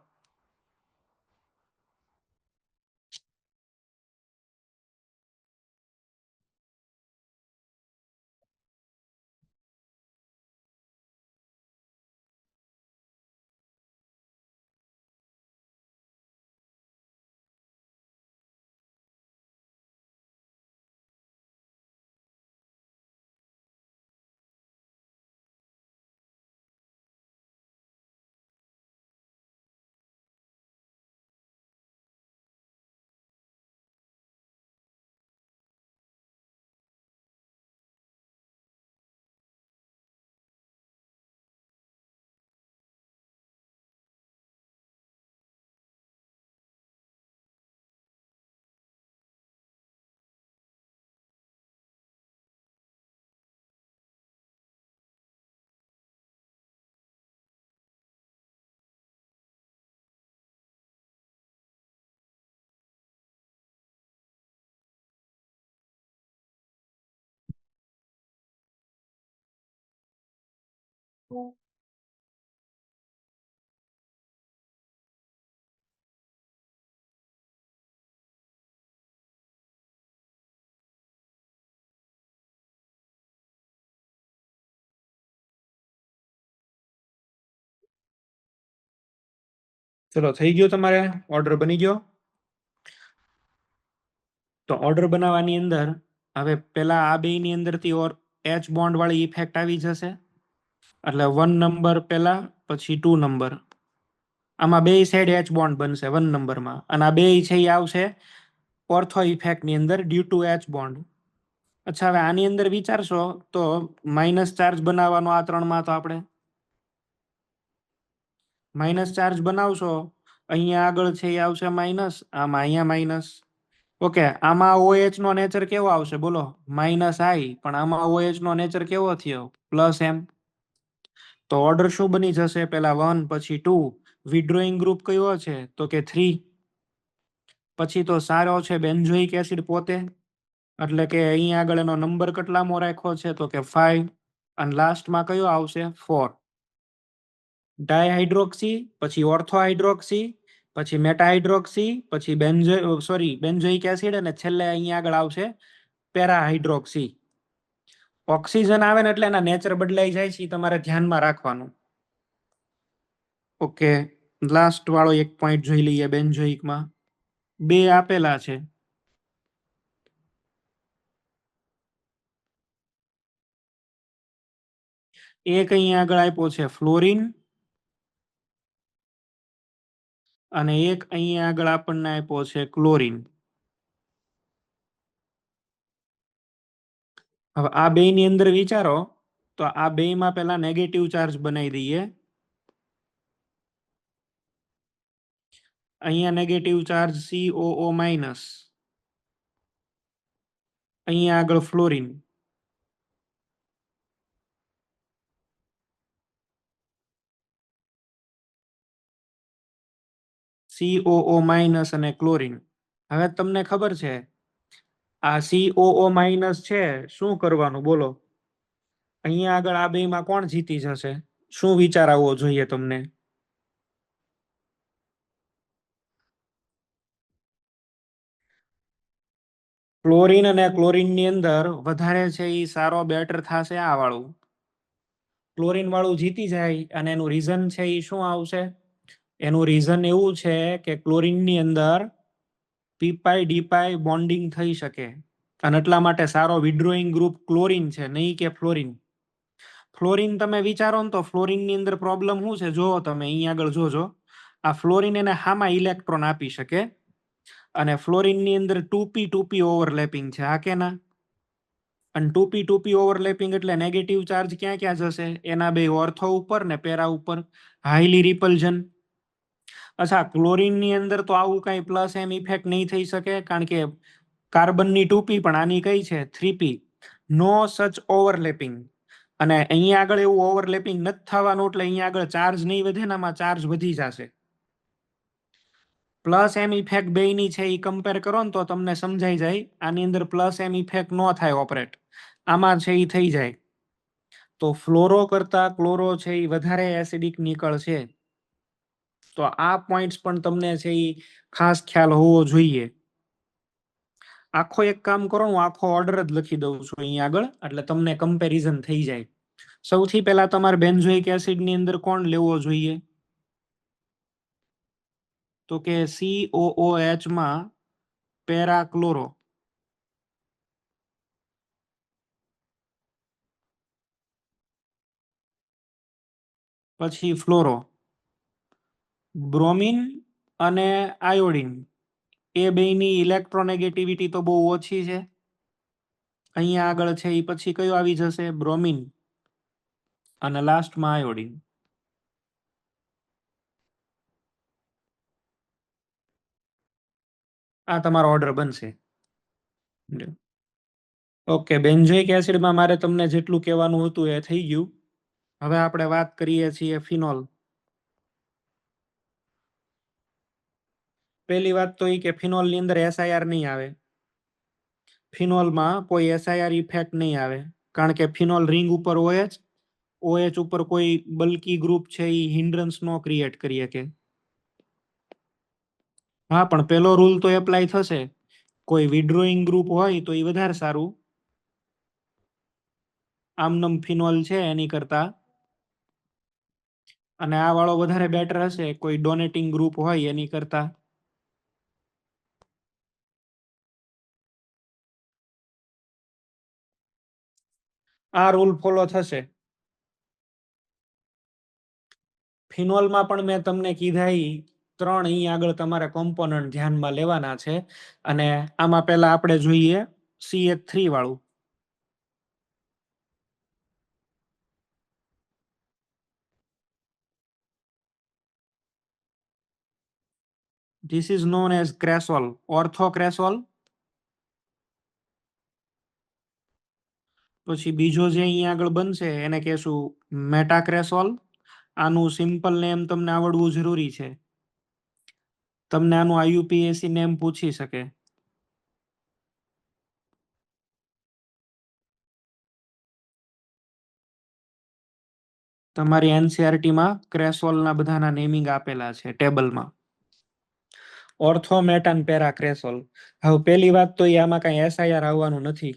ચલો થઈ ગયો તમારે ઓર્ડર બની ગયો. તો ઓર્ડર બનાવવાની અંદર હવે પેલા આ બે ની અંદરથી એચ બોન્ડ વાળી ઇફેક્ટ આવી જશે. એટલે 1 નંબર પેલા પછી 2 નંબર. આમાં બે સાઈડ એચ બોન્ડ બનશે 1 નંબરમાં. અને આ બે છે એ આવશે ઓર્થો ઇફેક્ટ ની અંદર ડ્યુ ટુ એચ બોન્ડ. અચ્છા, હવે આની અંદર વિચારશો તો માઇનસ ચાર્જ બનાવવાનો આ ત્રણમાં. તો આપણે માઇનસ ચાર્જ બનાવશો. અહીંયા આગળ છે એ આવશે માઇનસ, આમાં અહીંયા માઇનસ. ઓકે, આમાં OH નો નેચર કેવો આવશે બોલો? માઇનસ આઈ. પણ આમાં OH નો નેચર કેવો થયો? Plus M. તો ઓર્ડર શું બની જશે? પેલા 1 પછી 2. વિડ્રોઈંગ ગ્રુપ કયો છે? તો કે 3. પછી તો સારો છે બેન્ઝોઇક એસિડ પોતે. એટલે કે અહીંયા આગળ એનો નંબર કેટલામો રાખ્યો છે? તો કે 5. અને લાસ્ટમાં કયો આવશે? 4. ડાયહાઇડ્રોક્સી, પછી ઓર્થોહાઇડ્રોક્સી, પછી મેટાહાઇડ્રોક્સી, પછી બેન્ઝોઇક એસિડ, અને છેલ્લે અહીંયા આગળ આવશે પેરાહાઇડ્રોક્સી. ઓક્સિજન આવે ને એટલે એના નેચર બદલાઈ જાય છે, તમારે ધ્યાનમાં રાખવાનું. ઓકે, લાસ્ટ વાળો એક પોઈન્ટ જોઈ લઈએ. બેન્ઝોઇકમાં બે આપેલા છે. એક અહીંયા આગળ આપ્યો છે ફ્લોરિન, અને એક અહીંયા આગળ આપણને આપ્યો છે ક્લોરિન. હવે આ બે ની અંદર વિચારો તો આ બે માં પેલા નેગેટિવ ચાર્જ બનાવી દઈએ. અહીંયા નેગેટિવ ચાર્જ COO-. અહીંયા આગળ ફ્લોરિન. COO- અને ક્લોરિન. હવે તમને ખબર છે આ COO- છે, શું કરવાનું બોલો? અહીંયા આગળ આ બે માં કોણ જીતી જશે? શું વિચાર આવવો જોઈએ તમને? ક્લોરિન અને ક્લોરિન ની અંદર વધારે છે એ સારો બેટર થશે આ વાળું. ક્લોરિન વાળું જીતી જાય. અને એનું રીઝન છે એ શું આવશે? એનું રીઝન એવું છે કે ક્લોરિન ની અંદર પીપાઈ ડીપાઈ બોન્ડિંગ થઈ શકે. અને એટલા માટે સારો વિડ્રોઈંગ ગ્રુપ ક્લોરિન છે, નહીં કે ફ્લોરિન. ફ્લોરિન તમે વિચારો ને તો ફ્લોરિન ની અંદર પ્રોબ્લેમ શું છે? જો તમે અહીંયા આગળ જોજો, આ ફ્લોરિન એને હામાં ઇલેક્ટ્રોન આપી શકે. અને ફ્લોરિન ની અંદર 2p ઓવરલેપિંગ છે, હા કે ના? અને 2p ઓવરલેપિંગ એટલે નેગેટિવ ચાર્જ ક્યાં ક્યાં જશે? એના બે ઓર્થો ઉપર ને પેરા ઉપર. હાઈલી રિપલ્જન. અચ્છા, ક્લોરિન ની અંદર તો આવું કઈ પ્લસ એમ ઇફેક્ટ નહીં થઈ શકે, કારણ કે કાર્બનની 2p પણ આની કઈ છે 3p. નો સચ ઓવરલેપિંગ. અને અહીંયા આગળ એવું ઓવરલેપિંગ નથી થવાનું, એટલે અહીંયા આગળ ચાર્જ નહીં વધે ને, આમાં ચાર્જ વધી જશે. પ્લસ એમ ઇફેક્ટ બેયની છે એ કમ્પેર કરો ને તો તમને સમજાઈ જાય. આની અંદર પ્લસ એમ ઇફેક્ટ ન થાય ઓપરેટ, આમાં છે એ થઈ જાય. તો ફ્લોરો કરતા ક્લોરો છે એ વધારે એસિડિક નીકળશે. તો આ પોઈન્ટ્સ પણ તમને છે એ ખાસ ખ્યાલ હોવો જોઈએ. આખો એક કામ કરો, હું આખો ઓર્ડર જ લખી દઉં છું અહીં આગળ, એટલે તમને કમ્પેરિઝન થઈ જાય. સૌથી પહેલા તમારે બેન્ઝોઇક એસિડ ની અંદર કોણ લેવો જોઈએ? તો કે COOH માં પેરાક્લોરો, પછી ફ્લોરો. બ્રોમિન અને આયોડિન એ બેયની ઇલેક્ટ્રોનેગેટિવિટી તો બહુ ઓછી છે. અહીંયા આગળ છે એ પછી કયો આવી જશે? બ્રોમિન અને લાસ્ટમાં આયોડિન. આ તમારો ઓર્ડર બનશે. ઓકે, બેન્ઝોઇક એસિડમાં મારે તમને જેટલું કહેવાનું હતું એ થઈ ગયું. હવે આપણે વાત કરીએ છીએ ફિનોલ. પહેલી વાત તો એ કે ફિનોલની અંદર SIR નહીં આવે. ફિનોલમાં કોઈ SIR ઇફેક્ટ નહીં આવે, કારણ કે ફિનોલ રિંગ ઉપર OH ઉપર કોઈ બલ્કી ગ્રુપ છે એ હિન્ડ્રન્સ નો ક્રિએટ કરી શકે. હા, પણ પેલો રૂલ તો એપ્લાય થશે. કોઈ વિડ્રોઈંગ ગ્રુપ હોય તો એ વધારે સારું. આમનમ ફિનોલ છે એની કરતા, અને આ વાળો વધારે બેટર હશે કોઈ ડોનેટિંગ ગ્રુપ હોય એની કરતા. આ રૂલ ફોલો થશે. ફિનોલમાં પણ મેં તમને કીધા ઈ 3 અહીં આગળ તમારે કોમ્પોનન્ટ ધ્યાનમાં લેવાના છે. અને આમાં પહેલા આપણે જોઈએ CH3 વાળું. This is known as ક્રેસોલ, ઓર્થોક્રેસોલ. પછી બીજો જે અહીંયા આગળ બનશે એને કહેશું મેટાક્રેસોલ. આનું સિમ્પલ નેમ તમને આવડવું જરૂરી છે. તમને આનું IUPAC નેમ પૂછી શકે. તમારી NCERT માં ક્રેસોલના બધાના નેમિંગ આપેલા છે ટેબલમાં. ઓર્થોમેટાન પેરાક્રેસોલ. હવે પહેલી વાત તો આમાં કઈ SIR આવવાનું નથી,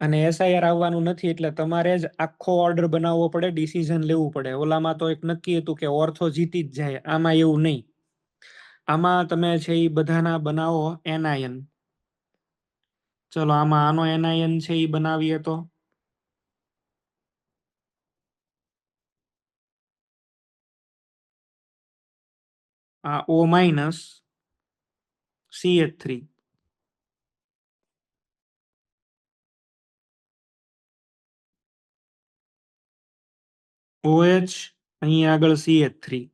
અને SIR આવવાનું નથી એટલે તમારે જ આખો ઓર્ડર બનાવવો પડે, ડિસિઝન લેવું પડે. ઓલામાં તો એક નક્કી હતું કે ઓર્થો જીતી જ જાય, આમાં એવું નહીં. આમાં તમે છે એ બધાના બનાવો એનાયન. ચલો આમાં આનો એનાયન છે એ બનાવીએ તો આ O- CH3. OH અહીં આગળ CH3.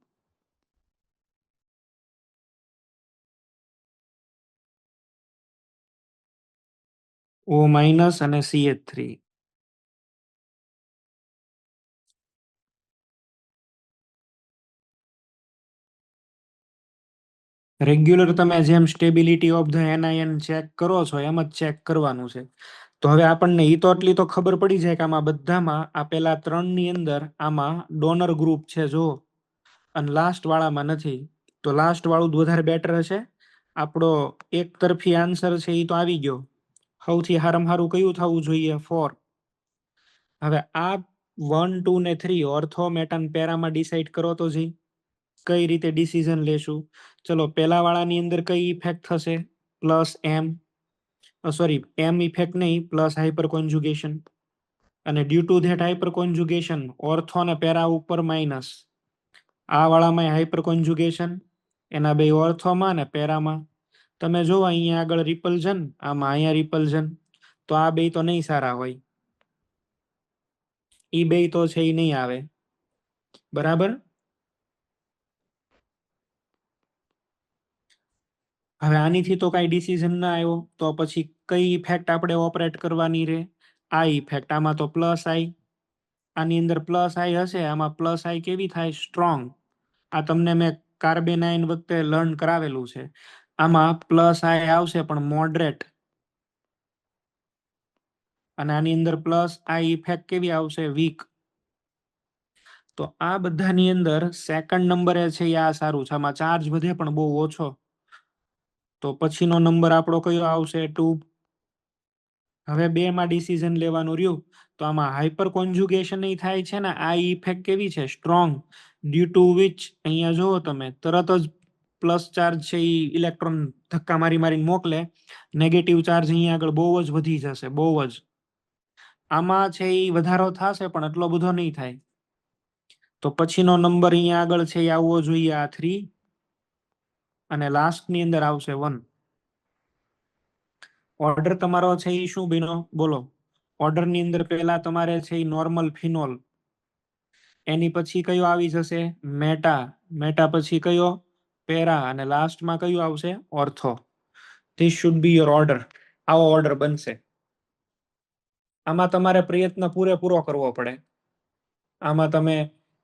O- અને CH3. રેગ્યુલર તમે જેમ stability of the anion check કરો છો એમ જ ચેક કરવાનું છે. તો હવે આપણને ઈ તો એટલી તો ખબર પડી જાય કે આમાં બધામાં આ પેલા 3 ની અંદર આમાં ડોનર ગ્રુપ છે જો, અને લાસ્ટ વાળામાં નથી. તો લાસ્ટ વાળું જ વધારે બેટર હશે. આપણો એક તરફી આન્સર છે એ તો આવી ગયો. સૌથી હારામાં હારું કયું થવું જોઈએ? 4. હવે આ 1, 2 ને 3 ઓર્થો મેટાન પેરામાં ડિસાઈડ કરો તો જી કઈ રીતે ડિસિઝન લેશું. ચલો પહેલા વાળાની અંદર કઈ ઇફેક્ટ થશે? Plus M, sorry M effect નહીં, પ્લસ હાઇપર કોન્જુગેશન. અને due to that hyper conjugation ortho અને પેરા ઉપર માઇનસ. આ વાળામાં હાઇપર કોન્જુગેશન, એના બે ઓર્થોમાં ને પેરામાં. તમે જો અહીંયા આગળ રિપલ્ઝન, આમાં અહીંયા રિપલ્ઝન. તો આ બે તો નહીં સારા હોય. ઈ બે તો છે એ નહીં આવે. બરાબર. હવે આનીથી તો કાંઈ ડિસિઝન ના આવ્યો, તો પછી કઈ ઇફેક્ટ આપણે ઓપરેટ કરવાની રે? આ ઇફેક્ટ. આમાં તો પ્લસ આઈ, આની અંદર પ્લસ આઈ હશે, આમાં પ્લસ આઈ કેવી થાય? સ્ટ્રોંગ. આ તમને મેં કાર્બેનાઇન વખતે લર્ન કરાવેલું છે. આમાં પ્લસ આઈ આવશે પણ મોડરેટ, અને આની અંદર પ્લસ આઈ ઇફેક્ટ કેવી આવશે? વીક. તો આ બધાની અંદર સેકન્ડ નંબરે છે એ આ સારું છે. આમાં ચાર્જ વધે પણ બહુ ઓછો. તો પછીનો નંબર આપણો કયો આવશે? 2. હવે 2 માં ડિસિઝન લેવાનું રહ્યું. તો આમાં હાઇપર કોન્જ્યુગેશન થાય છે ને, આ ઇફેક્ટ કેવી છે? સ્ટ્રોંગ. ડ્યુ ટુ વિચ અહીંયા જુઓ તમે તરત જ પ્લસ ચાર્જ છે એ ઇલેક્ટ્રોન ધક્કા મારી મારીને મોકલે, નેગેટિવ ચાર્જ અહીંયા આગળ બહુ જ વધી જશે, બહુ જ. આમાં છે એ વધારો થશે પણ એટલો બધો નહીં થાય. તો પછીનો નંબર અહીંયા આગળ છે એ આવવો જોઈએ આ 3, અને લાસ્ટની અંદર આવશે 1. ઓર્ડર તમારો છે એ શું બન્યો? બોલો. ઓર્ડર ની અંદર પહેલા તમારે છે એ નોર્મલ ફિનોલ, એની પછી કયો આવી જશે? મેટા. મેટા પછી કયો? પેરા, અને લાસ્ટમાં કયું આવશે? Ortho. This should be your order. આવો ઓર્ડર બનશે. આમાં તમારે પ્રયત્ન પૂરેપૂરો કરવો પડે. આમાં તમે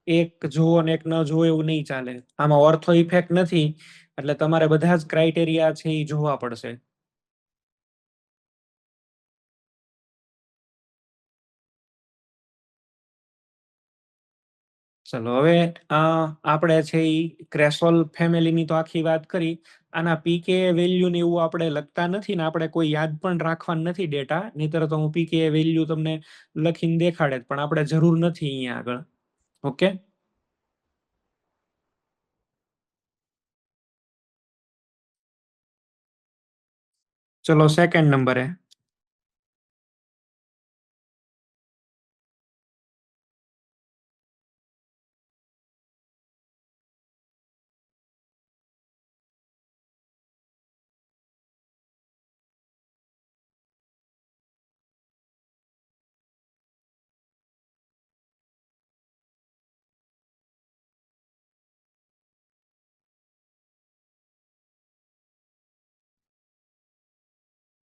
એક જુઓ ને એક ન જુઓ એવું નહીં ચાલે. આમાં ઓર્થો ઇફેક્ટ નથી, એટલે તમારે બધા જ ક્રાઇટેરિયા છે એ જોવા પડશે. ચલો હવે આપણે છે એ ક્રેસોલ ફેમિલીની તો આખી વાત કરી. આના પીકે વેલ્યુ ને એવું આપણે લખતા નથી ને આપણે કોઈ યાદ પણ રાખવાનું નથી ડેટા. નહીતર તો હું પીકે વેલ્યુ તમને લખીને દેખાડે, પણ આપણે જરૂર નથી અહીંયા આગળ. ઓકે. ચલો સેકન્ડ નંબરે.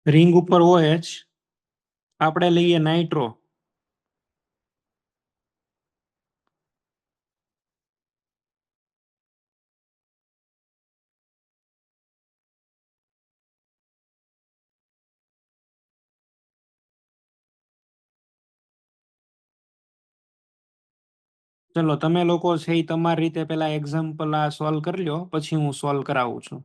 રિંગ ઉપર OH, આપણે લઈએ નાઇટ્રો. ચલો તમે લોકો છે એ તમારી રીતે પેલા એક્ઝામ્પલ આ સોલ્વ કરી લો, પછી હું સોલ્વ કરાવું છું.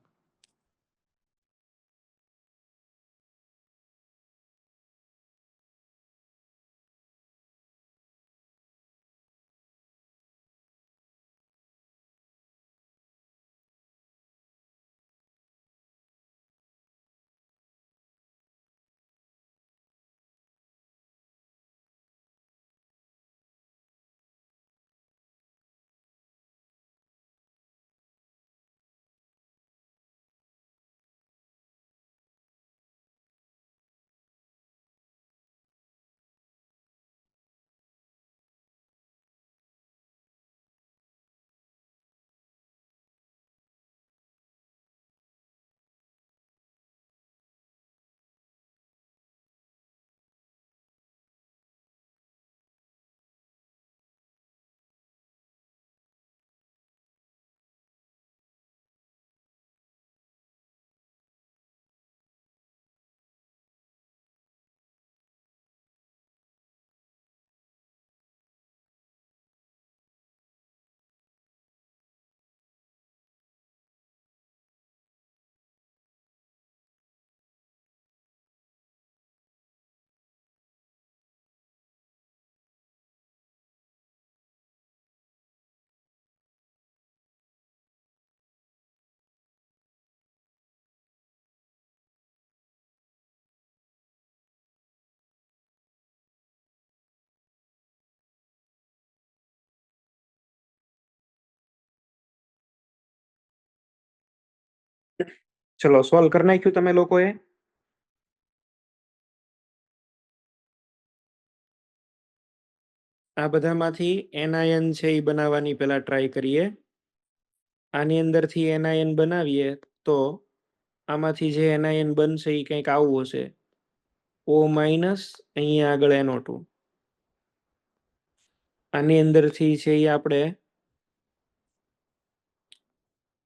ચલો સોલ્વ કરી નાખ્યું તમે લોકોએ? આ બધામાંથી એનાયન છે એ બનાવવાની પેલા ટ્રાય કરીએ. આની અંદરથી એનાયન બનાવીએ તો આમાંથી જે એનાયન બનશે એ કંઈક આવું હશે. O માઇનસ, અહીંયા આગળ NO2. આની અંદરથી છે એ આપણે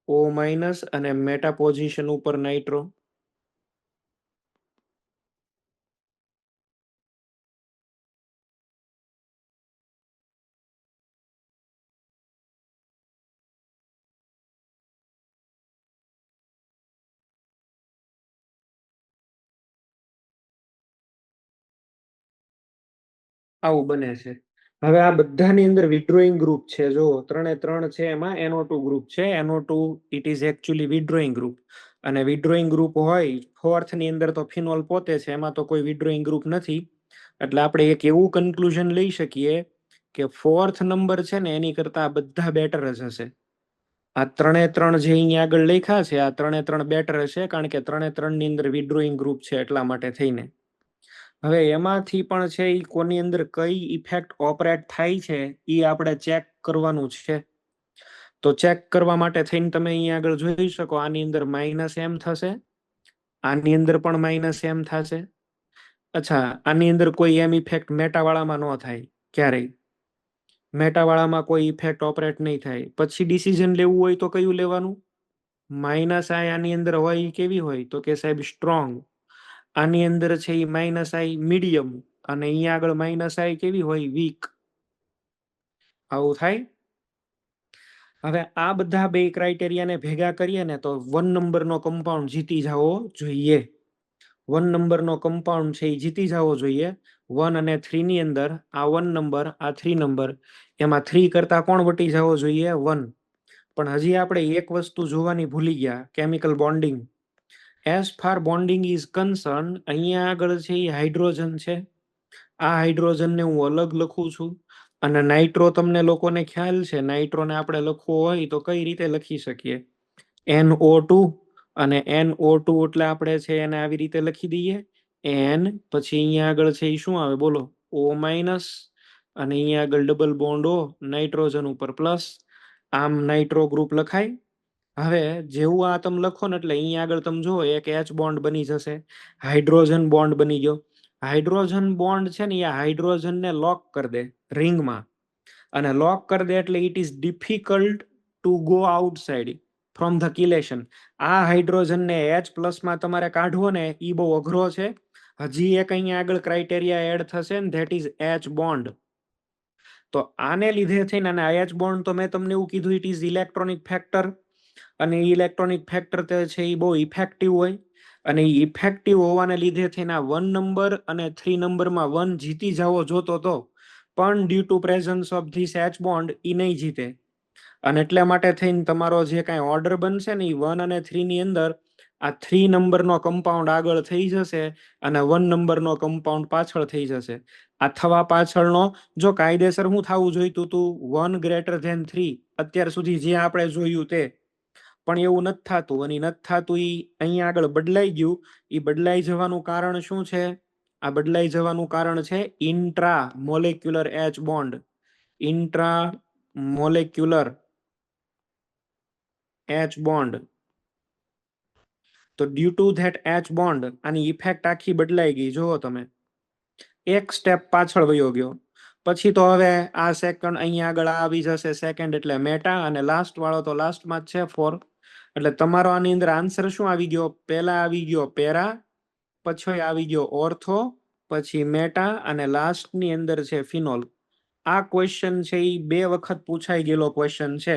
O માઇનસ અને મેટા પોઝિશન ઉપર નાઇટ્રો. આવું બને છે. હવે આ બધાની અંદર વિડ્રોઈંગ ગ્રુપ છે. જો 3 છે એમાં NO2 ગ્રુપ છે. NO2 it is actually withdrawing group. અને વિડ્રોઈંગ ગ્રુપ હોય ફોર્થ ની અંદર તો ફિનોલ પોતે છે, એમાં તો કોઈ વિડ્રોઈંગ ગ્રુપ નથી. એટલે આપણે એક એવું કન્ક્લુઝન લઈ શકીએ કે ફોર્થ નંબર છે ને એની કરતા બધા બેટર જ હશે. આ 3 જે અહીંયા આગળ લખ્યા છે આ 3 બેટર હશે, કારણ કે 3 ની અંદર વિડ્રોઈંગ ગ્રુપ છે એટલા માટે થઈને. હવે એમાંથી પણ છે એ કોની અંદર કઈ ઇફેક્ટ ઓપરેટ થાય છે એ આપણે ચેક કરવાનું છે. તો ચેક કરવા માટે થઈને તમે અહીંયા આગળ જોઈ શકો, આની અંદર -m થશે, આની અંદર પણ -m થશે. અચ્છા, આની અંદર કોઈ એમ ઇફેક્ટ મેટાવાળામાં ન થાય ક્યારેય. મેટાવાળામાં કોઈ ઇફેક્ટ ઓપરેટ નહીં થાય. પછી ડિસિઝન લેવું હોય તો કયું લેવાનું? -i આની અંદર હોય એ કેવી હોય તો કે સાહેબ સ્ટ્રોંગ. આની અંદર છે એ -i મીડિયમ, અને અહીંયા આગળ -i કેવી હોય? વીક. આવું થાય. હવે આ બધા બે ક્રાઇટેરિયાને ભેગા કરીએ ને તો 1 નંબરનો કમ્પાઉન્ડ જીતી જવો જોઈએ. 1 નંબરનો કમ્પાઉન્ડ છે એ જીતી જવો જોઈએ. 1 અને 3 ની અંદર આ 1 નંબર, આ 3 નંબર, એમાં 3 કરતા કોણ વટી જવો જોઈએ? 1. પણ હજી આપણે એક વસ્તુ જોવાની ભૂલી ગયા, chemical bonding. As far bonding is concern, અહીંયા આગળ છે એ હાઇડ્રોજન છે. આ હાઇડ્રોજનને હું અલગ લખું છું. અને નાઇટ્રો તમને લોકોને ખ્યાલ છે, નાઇટ્રોને આપણે લખવો હોય તો કઈ રીતે લખી શકીએ? NO2, અને NO2 એટલે આપણે છે એને આવી રીતે લખી દઈએ N, પછી અહીંયા આગળ છે એ શું આવે બોલો? O માઇનસ, અને અહીંયા આગળ ડબલ બોન્ડ O, નાઇટ્રોજન ઉપર પ્લસ. આમ નાઇટ્રો ગ્રુપ લખાય. હવે જેવું આ તમે લખો ને એટલે અહીંયા આગળ તમે જુઓ એક H બોન્ડ બની જશે, હાઇડ્રોજન બોન્ડ બની ગયો. હાઇડ્રોજન બોન્ડ છે ને એ હાઇડ્રોજનને લોક કરી દે રિંગમાં, અને લોક કરી દે એટલે it is difficult to go outside from the chelation. આ હાઇડ્રોજનને H+ માં તમારે કાઢવો ને એ બહુ અઘરો છે. હજી એક અહીંયા આગળ ક્રાઇટેરિયા એડ થશે ને, ધેટ ઇઝ H બોન્ડ. તો આને લીધે થઈને, અને H બોન્ડ તો મેં તમને એવું કીધું ઇટ ઇઝ ઇલેક્ટ્રોનિક ફેક્ટર, અને ઇલેક્ટ્રોનિક ફેક્ટર છે એ બહુ ઇફેક્ટિવ હોય. અને ઇફેક્ટિવ હોવાને લીધે થઈને 1 નંબર અને 3 નંબરમાં 1 જીતી જવો જોતો તો, પણ due to presence of this H bond એ નહીં જીતે. અને એટલા માટે થઈને તમારો જે કાંઈ ઓર્ડર બનશે ને એ 1 અને 3 ની અંદર આ 3 નંબરનો કમ્પાઉન્ડ આગળ થઈ જશે અને 1 નંબરનો કમ્પાઉન્ડ પાછળ થઈ જશે. આ થવા પાછળનો જો કાયદેસર શું થવું જોઈતું હતું? 1 ગ્રેટર ધેન 3, અત્યાર સુધી જે આપણે જોયું તે. પણ એવું નથી થતું, અને નથી થતું એ અહીંયા આગળ બદલાઈ ગયું. એ બદલાઈ જવાનું કારણ શું છે? આ બદલાઈ જવાનું કારણ છે intra molecular H bond. Intra molecular H bond. તો due to that H bond આની ઇફેક્ટ આખી બદલાઈ ગઈ. જુઓ તમે, એક સ્ટેપ પાછળ વયો ગયો. પછી તો હવે આ સેકન્ડ અહીંયા આગળ આવી જશે સેકન્ડ એટલે મેટા, અને લાસ્ટ વાળો તો લાસ્ટમાં જ છે 4. એટલે તમારો આની અંદર આન્સર શું આવી ગયો? પહેલા આવી ગયો પેરા, પછી આવી ગયો ઓર્થો, પછી મેટા, અને લાસ્ટ ની અંદર છે ફિનોલ. આ ક્વેશ્ચન છે એ 2 વખત પૂછાઈ ગયેલો ક્વેશ્ચન છે.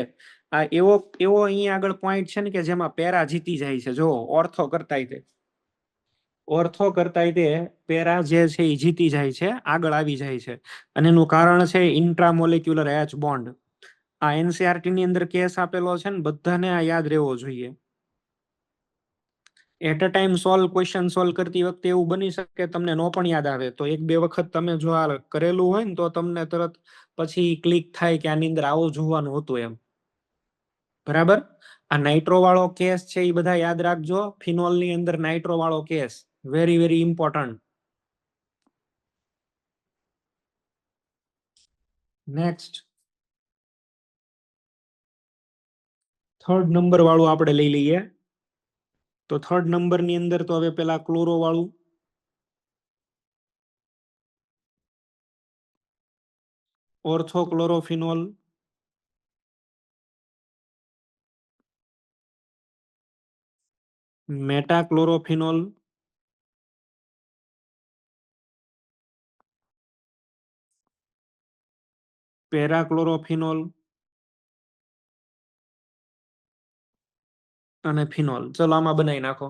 આ એવો એવો અહીંયા આગળ પોઈન્ટ છે ને કે જેમાં પેરા જીતી જાય છે. જો ઓર્થો કરતા તે પેરા જે છે એ જીતી જાય છે, આગળ આવી જાય છે. અને એનું કારણ છે ઇન્ટ્રામોલેક્યુલર H બોન્ડ. આ એનસીઆરટી ની અંદર કેસ આપેલો છે ને, બધાને આ યાદ રહેવો જોઈએ. At a time question solve કરતી વખતે એવું બની શકે તમને નો પણ યાદ આવે, તો 1-2 વખત તમે જો આ કરેલું હોય ને તો તમને તરત પછી ક્લિક થાય કે આની અંદર આવું જોવાનું હતું એમ. બરાબર. આ નાઇટ્રો વાળો કેસ છે એ બધા યાદ રાખજો. ફિનોલ ની અંદર નાઇટ્રો વાળો case very very important. Next 3rd number વાળું આપણે લઈ લઈએ. તો 3rd નંબર ની અંદર તો હવે પેલા ક્લોરો વાળું, ઓર્થોક્લોરોફિનોલ, મેટાક્લોરોફિનોલ, પેરાક્લોરોફિનોલ અને ફિનોલ. ચલો આમાં બનાવી નાખો.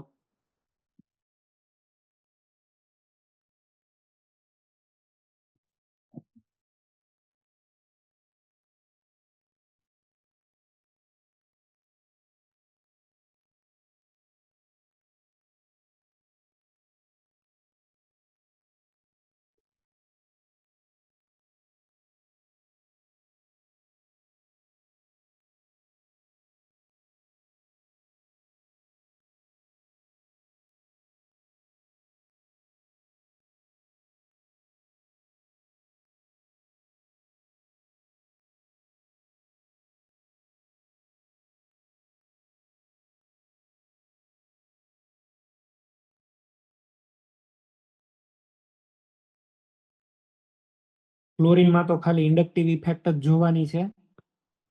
ક્લોરીનમાં તો ખાલી ઇન્ડક્ટિવ ઇફેક્ટ જ જોવાની છે.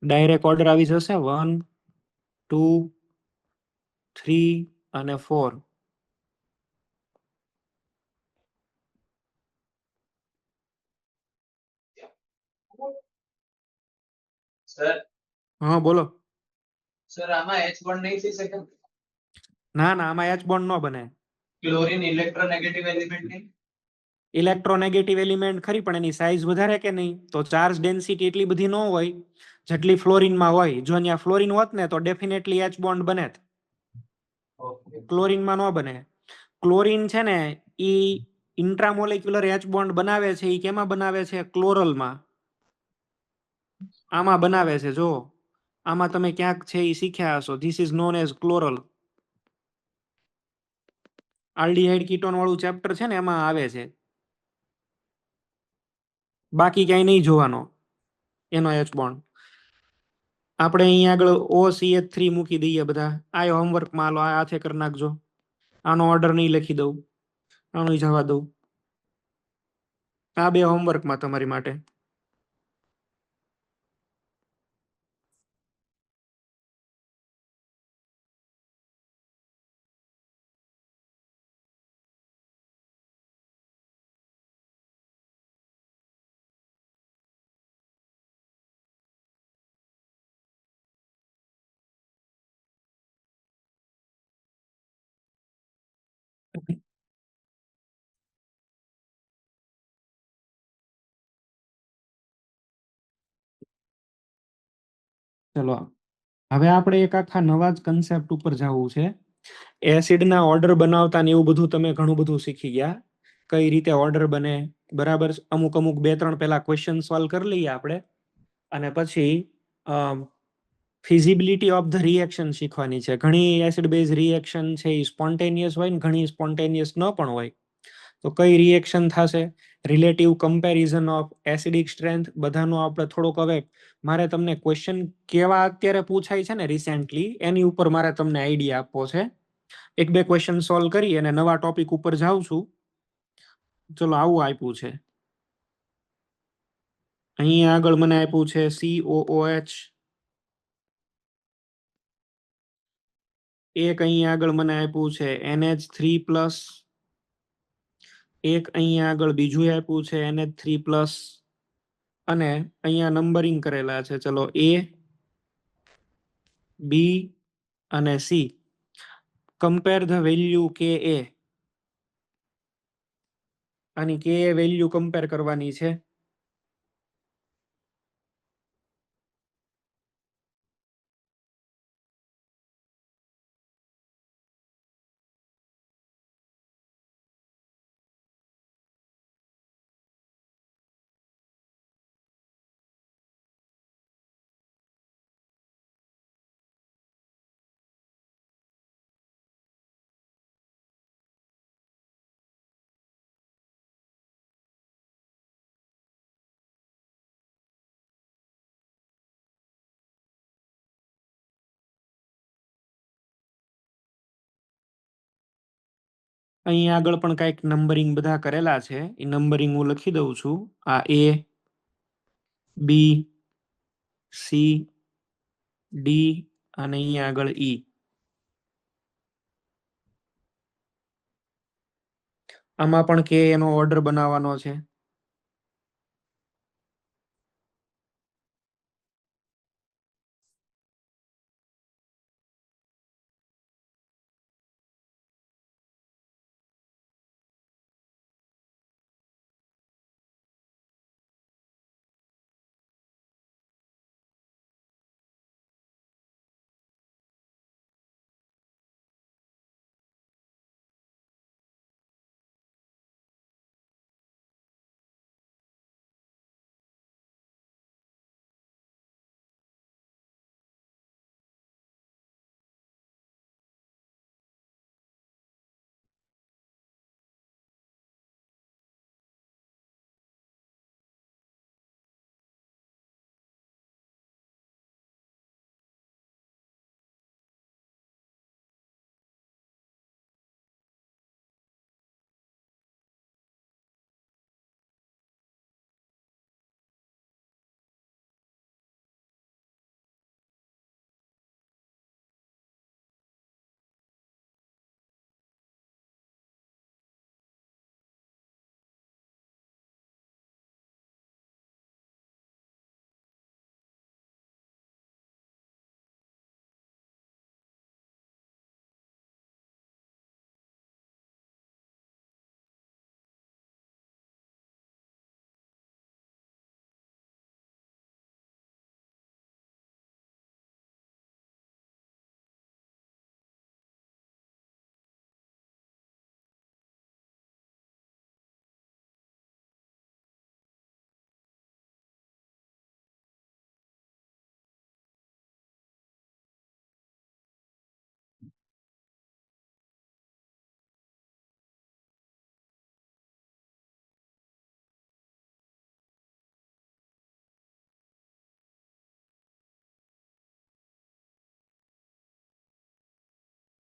ડાયરેક્ટ ઓર્ડર આવી જશે 1, 2, 3 અને 4. સર હા બોલો. સર આમાં H બોન્ડ નહીં થઈ શકે? ના ના, આમાં H બોન્ડ ન બને. ક્લોરીન ઇલેક્ટ્રોનેગેટિવ એલિમેન્ટ નહીં? ઇલેક્ટ્રોનેગેટિવ એલિમેન્ટ ખરી, પણ એની સાઇઝ વધારે કે નહીં? તો ચાર્જ ડેન્સિટી એટલી બધી ન હોય જેટલી ફ્લોરિનમાં હોય. જો અહીંયા ફ્લોરિન હોત ને તો ડેફિનેટલી H બોન્ડ બને. ઓકે. ક્લોરીનમાં ન બને. ક્લોરીન છે ને ઈ ઇન્ટ્રામોલેક્યુલર H બોન્ડ બનાવે છે. ઈ કેમાં બનાવે છે? ક્લોરલમાં. આમાં બનાવે છે. જો આમાં તમે ક્યાંક છે ઈ શીખ્યા હશો. This is known as chloral. Aldehyde ketone વાળું ચેપ્ટર છે ને એમાં આવે છે. બાકી ક્યાંય નહીં જોવાનો એનો H બોન્ડ. આપણે અહીંયા આગળ OCH3 મૂકી દઈએ બધા. આ હોમવર્કમાં આલો, આ હાથે કરી નાખજો. આનો ઓર્ડર નહીં લખી દઉં, આનું જવા દઉં. આ બે હોમવર્કમાં તમારી માટે. ચલો હવે આપણે એક આખા નવા જ કન્સેપ્ટ ઉપર જવું છે. એસિડના ઓર્ડર બનાવતા ને એવું બધું તમે ઘણું બધું શીખી ગયા. કઈ રીતે ઓર્ડર બને, બરાબર. અમુક 2-3 પહેલા ક્વેશ્ચન સોલ્વ કરી લઈએ આપણે, અને પછી ફિઝિબિલિટી ઓફ ધ રિએક્શન શીખવાની છે. ઘણી એસિડ બેઝ રિએક્શન છે એ સ્પોન્ટેનિયસ હોય ને ઘણી સ્પોન્ટેનિયસ ન પણ હોય. તો કઈ રિએક્શન થશે, relative comparison of acidic strength, બધાનો આપણે થોડોક. હવે મારે તમને ક્વેશ્ચન કેવા અત્યારે પૂછાય છે ને રિસેન્ટલી, એની ઉપર મારે તમને આઈડિયા આપવો છે. 1-2 ક્વેશ્ચન સોલ્વ કરી અને નવા ટોપિક ઉપર જાઉં છું. ચલો આવું આપ્યું છે. અહીંયા આગળ મને આપ્યું છે COOH. એક અહીંયા આગળ મને આપ્યું છે NH3+. એક અહીંયા આગળ બીજું આપ્યું છે NH3+. અને અહીંયા નંબરિંગ કરેલા છે. ચલો A, B અને C. Compare the value Ka. આની Ka વેલ્યુ કમ્પેર કરવાની છે. અહીં આગળ પણ કઈક નંબરિંગ બધા કરેલા છે. એ નંબરિંગ હું લખી દઉં છું. આ A, B, C, D અને અહીંયા આગળ E. આમાં પણ કે એનો ઓર્ડર બનાવવાનો છે.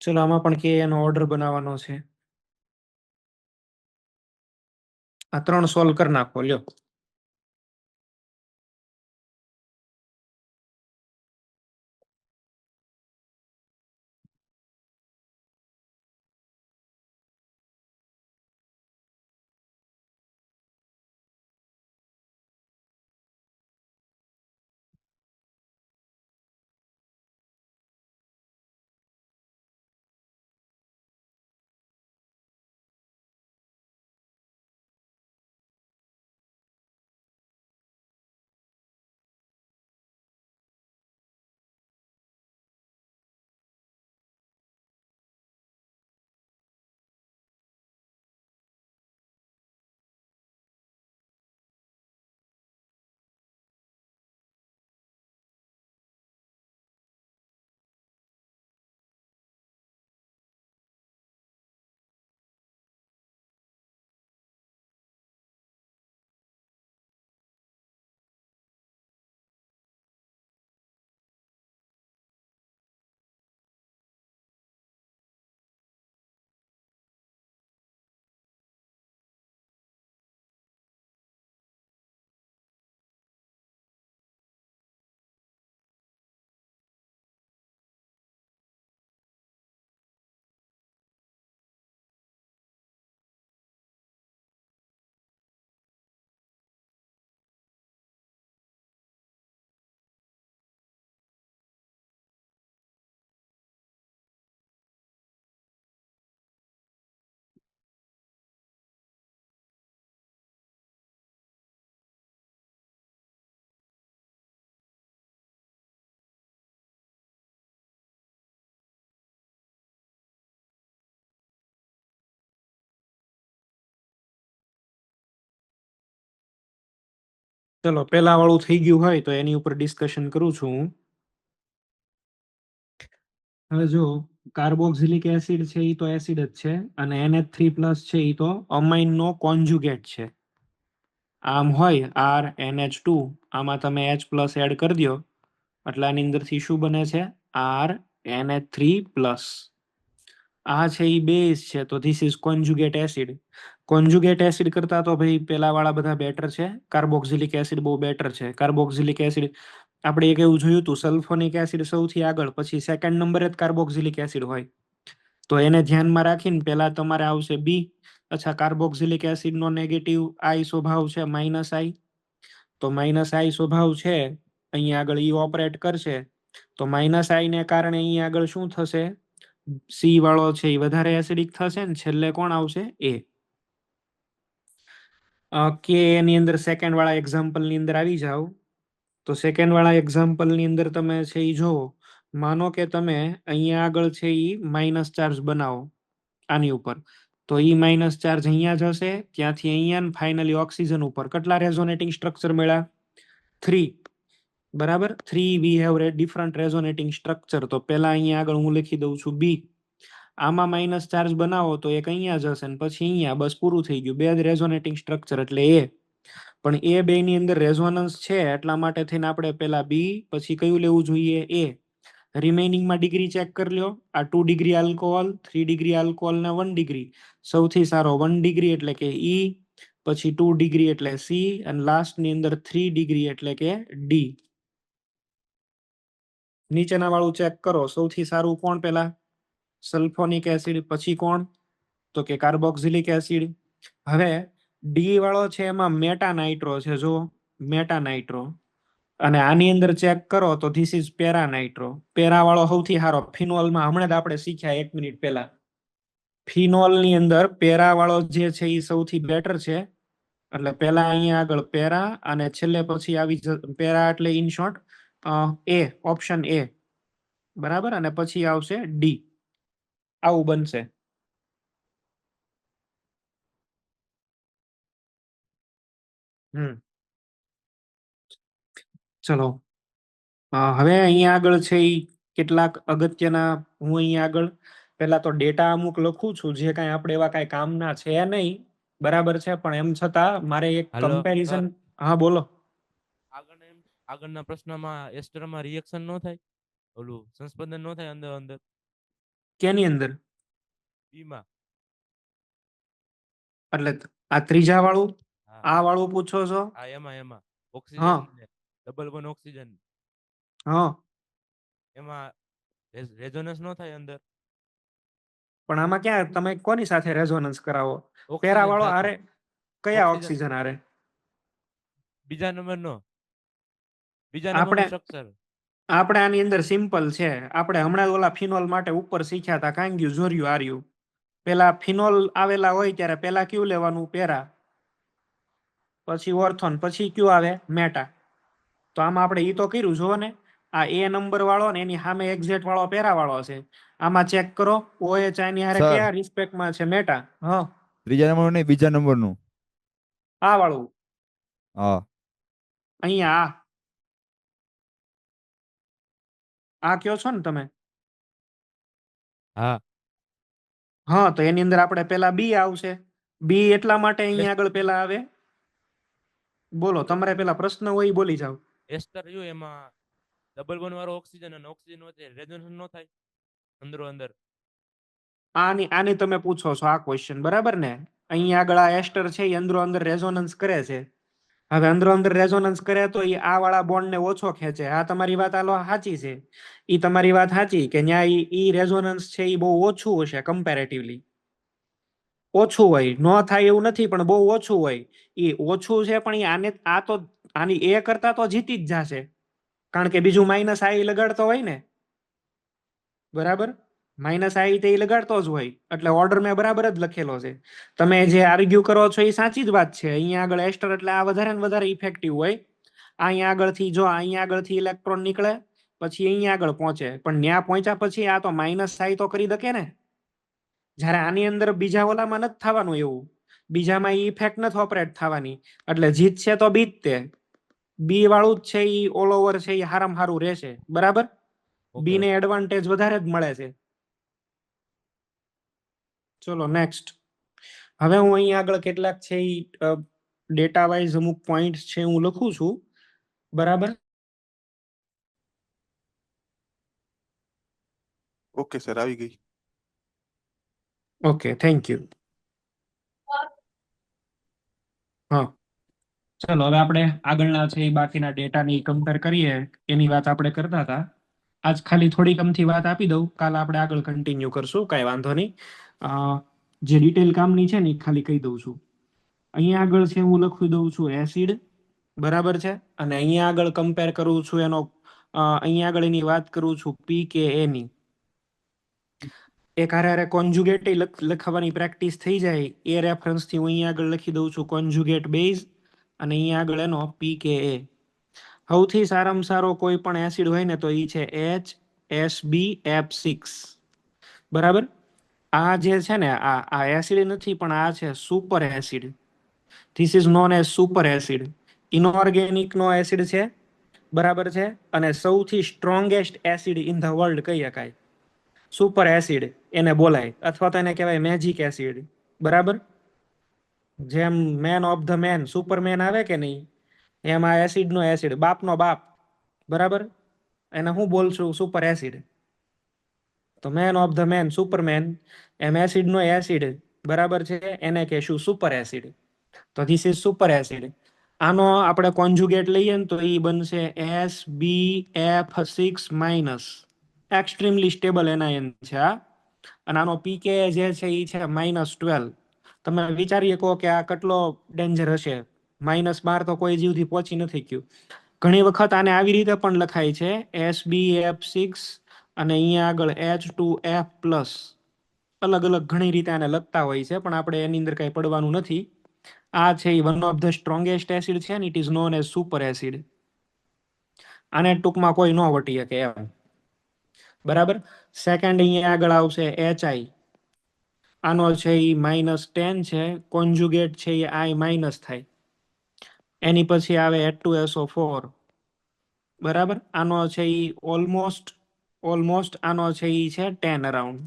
ચલો આમાં પણ કે એનો ઓર્ડર બનાવવાનો છે. આ 3 સોલ્વ કરી નાખો લ્યો. ચલો પેલા વાળું થઈ ગયું હોય તો એની ઉપર ડિસ્કશન કરું છું હું. હવે જો કાર્બોક્સિલિક એસિડ છે એ તો એસિડ જ છે અને NH3+ છે એ તો અમાઇન નો કોન્જુગેટ છે. આમ હોય RNH2 આમાં તમે H+ એડ કરી દો એટલે આની અંદરથી શું બને છે RNH3+. આ છે એ બેઝ છે તો this is conjugate acid. Conjugate acid કરતા તો ભાઈ પેલા વાળા બધા બેટર છે. કાર્બોક્સિલિક એસિડ બહુ બેટર છે. કાર્બોક્સિલિક એસિડ આપણે એક એવું જોયું હતું સલ્ફોનિક એસિડ સૌથી આગળ, પછી સેકન્ડ નંબરે જ કાર્બોક્સિલિક એસિડ હોય. તો એને ધ્યાનમાં રાખીને પેલા તમારે આવશે B, અચ્છા, કાર્બોક્સિલિક એસિડ નો નેગેટિવ આઈ સ્વભાવ છે -I, તો -I સ્વભાવ છે, અહીંયા આગળ ઈ ઓપરેટ કરશે, તો -I ને કારણે અહીંયા આગળ શું થશે? સી વાળો છે એ વધારે એસિડિક થશે ને છેલ્લે કોણ આવશે? કે એની અંદર સેકન્ડ વાળા એક્ઝામ્પલ ની અંદર આવી જાઓ. તો સેકન્ડ વાળા એક્ઝામ્પલ ની અંદર તમે છે એ જોવો, માનો કે તમે અહીંયા આગળ છે એ માઇનસ ચાર્જ બનાવો આની ઉપર, તો ઈ માઇનસ ચાર્જ અહીંયા જશે, ત્યાંથી અહીંયા ફાઇનલી ઓક્સિજન ઉપર કેટલા રેઝોનેટિંગ સ્ટ્રક્ચર મળ્યા? 3. બરાબર, 3 we have different resonating structure. તો પહેલા અહીંયા આગળ હું લખી દઉં છું બી. આમાં માઇનસ ચાર્જ બનાવો તો એક અહીંયા જશે ને પછી અહીંયા, બસ પૂરું થઈ ગયું. બે જ રેઝોનેટિંગ સ્ટ્રક્ચર એટલે એ. પણ એ બે ની અંદર રેઝોનન્સ છે એટલા માટે થઈને આપણે પહેલા બી પછી કયું લેવું જોઈએ? એ. રિમેનિંગ માં ડિગ્રી ચેક કરી લ્યો. આ 2 ડિગ્રી આલ્કોહોલ, 3 ડિગ્રી આલ્કોહોલ ને 1 ડિગ્રી. સૌથી સારો 1 ડિગ્રી એટલે કે ઈ, પછી 2 ડિગ્રી એટલે સી, અને લાસ્ટ ની અંદર 3 ડિગ્રી એટલે કે ડી. નીચેના વાળું ચેક કરો. સૌથી સારું કોણ? પેલા સલ્ફોનિક એસિડ, પછી કોણ? તો કે કાર્બોક્સિલિક એસિડ. હવે ડી વાળો છે એમાં મેટા નાઇટ્રો છે, જો મેટા નાઇટ્રો. અને આની અંદર ચેક કરો તો this is para nitro. Para વાળો સૌથી સારો. ફિનોલમાં હમણાં જ આપણે શીખ્યા 1 મિનિટ પહેલા. ફિનોલ ની અંદર પેરા વાળો જે છે એ સૌથી બેટર છે. એટલે પેલા અહીંયા આગળ પેરા અને છેલ્લે પછી આવી પેરા એટલે in short A, option A. બરાબર, અને પછી આવશે ડી. આવું બનશે. ચલો, હવે અહીંયા આગળ છે એ કેટલાક અગત્યના, હું અહીંયા આગળ પેલા તો ડેટા અમુક લખું છું જે કાંઈ આપણે એવા કાંઈ કામના છે નહીં, બરાબર છે, પણ એમ છતાં મારે એક હાલો કમ્પેરિઝન. સર, હા બોલો. આગળના પ્રશ્નમાં એસ્ટરમાં રિએક્શન નો થાય, ઓલું સંસ્પંદન નો થાય અંદર અંદર કેની અંદર? બીમાં? એટલે આ ત્રીજા વાળું, હા આ વાળું પૂછો છો? હા, એમાં ઓક્સિજન હા ડબલ બોન્ડ ઓક્સિજન, હા, એમાં રેઝોનન્સ નો થાય અંદર? પણ આમાં ક્યાં તમે કોની સાથે રેઝોનન્સ કરાવો? પેરા ઓક્સિજન વાળો સાથે. હારે? કયા ઓક્સિજન ઓક્સિજન હારે? બીજા નંબરનો આપણે સ્ટ્રક્ચર. આપણે આની અંદર સિમ્પલ છે. આપણે હમણાં જ ઓલા ફિનોલ માટે ઉપર શીખ્યા હતા, કાંઈ ગયું જોર્યું આર્યું. પેલા ફિનોલ આવેલા હોય ત્યારે પેલા કયું લેવાનું? પેરા, પછી ઓર્થોન, પછી કયું આવે? મેટા. તો આમાં આપણે ઈ તો કર્યું, જો ને આ એ નંબર વાળો ને એની સામે એક્ઝેક્ટ વાળો પેરા વાળો છે. આમાં ચેક કરો, OH ની હારે સર, કયા રિસ્પેક્ટમાં છે? મેટા. હા, ત્રીજા નંબરનું નહીં, બીજા નંબરનું. આ વાળું હા, અહીંયા આ કયો છો ને તમે? હા, હા, તો એની અંદર આપણે પેલા બી આવશે. બી એટલા માટે અહીંયા આગળ પેલા આવે. બોલો, તમારે પેલા પ્રશ્ન હોય ઈ બોલી જાવ. એસ્ટર જો એમાં ડબલ બોન્ડ વાળો ઓક્સિજન અને ઓક્સિજન વચ્ચે રેઝોનન્સ નો થાય અંદરો અંદર? આની તમે પૂછો છો આ ક્વેશ્ચન, બરાબર ને? અહીંયા આગળ આ એસ્ટર છે એ અંદરો અંદર રેઝોનન્સ કરે છે. હવે અંદરો અંદર રેઝોનન્સ કરે તો એ આ વાળા બોન્ડ ને ઓછો ખેંચે. આ તમારી વાત આલો સાચી છે. ઈ તમારી વાત સાચી કે ન્યા ઈ રેઝોનન્સ છે એ બહુ ઓછું હશે કમ્પેરેટિવલી. ઓછું હોય, ન થાય એવું નથી, પણ બહુ ઓછું હોય. એ ઓછું છે પણ આને આ તો આની એ કરતા તો જીતી જ જશે, કારણ કે બીજું -I લગાડતો હોય ને. બરાબર, -I તે લગાડતો જ હોય, એટલે ઓર્ડર મેં બરાબર જ લખેલો છે. તમે જે આર્ગ્યુ કરો છો એ સાચી જ વાત છે. અહીંયા આગળ એસ્ટર એટલે આ વધારે ને વધારે ઇફેક્ટિવ હોય. અહીંયા આગળથી જો અહીંયા આગળથી ઇલેક્ટ્રોન નીકળે પછી અહીંયા આગળ પહોંચે, પણ ત્યાં પહોંચ્યા પછી આ તો -I તો કરી દકે ને. જ્યારે આની અંદર બીજા ઓલામાં નથી થવાનું એવું, બીજામાં ઈ ઇફેક્ટ નથી ઓપરેટ થવાની, એટલે જીત છે તો બી જ તે. બી વાળું જ છે ઈ ઓલ ઓવર છે ઈ હારામાં હારું રહેશે. બરાબર, બી ને એડવાન્ટેજ વધારે જ મળે છે. ચલો નેક્સ્ટ. હવે હું અહીંયા આગળ કેટલાક છે ઈ ડેટા વાઇઝ અમુક પોઈન્ટ છે હું લખું છું, બરાબર. ઓકે સર, આવી ગઈ. Okay, thank you. હા, ચલો હવે આપણે આગળના છે એ બાકીના ડેટાની કમ્પેર કરીએ, એની વાત આપણે કરતા હતા. આજ ખાલી થોડીક અમથી વાત આપી દઉં, કાલ આપણે આગળ કન્ટિન્યુ કરશું, કાંઈ વાંધો નહીં. જે ડિટેલ કામની છે ને એ ખાલી કહી દઉં છું. અહીંયા આગળ છે હું લખી દઉં છું એસિડ, બરાબર છે. અને અહીંયા આગળ કમ્પેર કરું છું એનો અહીંયા આગળ એની વાત કરું છું pKa ની. એક હારે કોન્જુગેટ લખવાની પ્રેક્ટિસ થઈ જાય એ રેફરન્સ થી હું અહીંયા આગળ લખી દઉં છું કોન્જુગેટ બેઝ અને અહીંયા આગળ એનો pKa. સૌથી સારામાં સારો કોઈ પણ એસિડ હોય ને તો એ છે HSBF6, બરાબર. આ જે છે ને આ એસિડ નથી પણ આ છે super acid. This is known as super acid. Inorganic નો એસિડ છે, બરાબર છે. અને સૌથી strongest acid in the world કહી શકાય. સુપર એસિડ એને બોલાય, અથવા તો એને કહેવાય મેજિક એસિડ, બરાબર. જેમ man of the man superman આવે કે નહીં, એમ આ એસિડ નો એસિડ, બાપનો બાપ, બરાબર. એને હું બોલશું સુપર એસિડ. તો man of the man superman, એમ એસિડ નો એસિડ, બરાબર છે, એને કહેશું સુપર એસિડ. તો ધીસ ઇઝ સુપર એસિડ. આનો આપણે કોન્જુગેટ લઈએ ને તો એ બનશે SbF6-. એક્સ્ટ્રીમલી સ્ટેબલ એનાયન છે આ. અને આનો પીકે જે છે એ છે -12. તમે વિચારી શકો કે આ કેટલો ડેન્જર હશે. -12 તો કોઈ જીવથી પહોંચી નથી ગયું. ઘણી વખત આને આવી રીતે પણ લખાય છે SbF6 અને અહીંયા આગળ H2F+. અલગ અલગ ઘણી રીતે આને લખતા હોય છે, પણ આપણે એની અંદર કઈ પડવાનું નથી. આ છે એ one of the strongest acid છે ને it is known as super acid. આને ટૂંકમાં કોઈ ન વટી શકે એમ, બરાબર. સેકન્ડ અહીંયા આગળ આવશે HI. આનો છે એ -10 છે, કોન્જુગેટ છે એ I- થાય. એની પછી આવે H2SO4, બરાબર. આનો છે એ ઓલમોસ્ટ આનો છે એ છે 10 અરાઉન્ડ.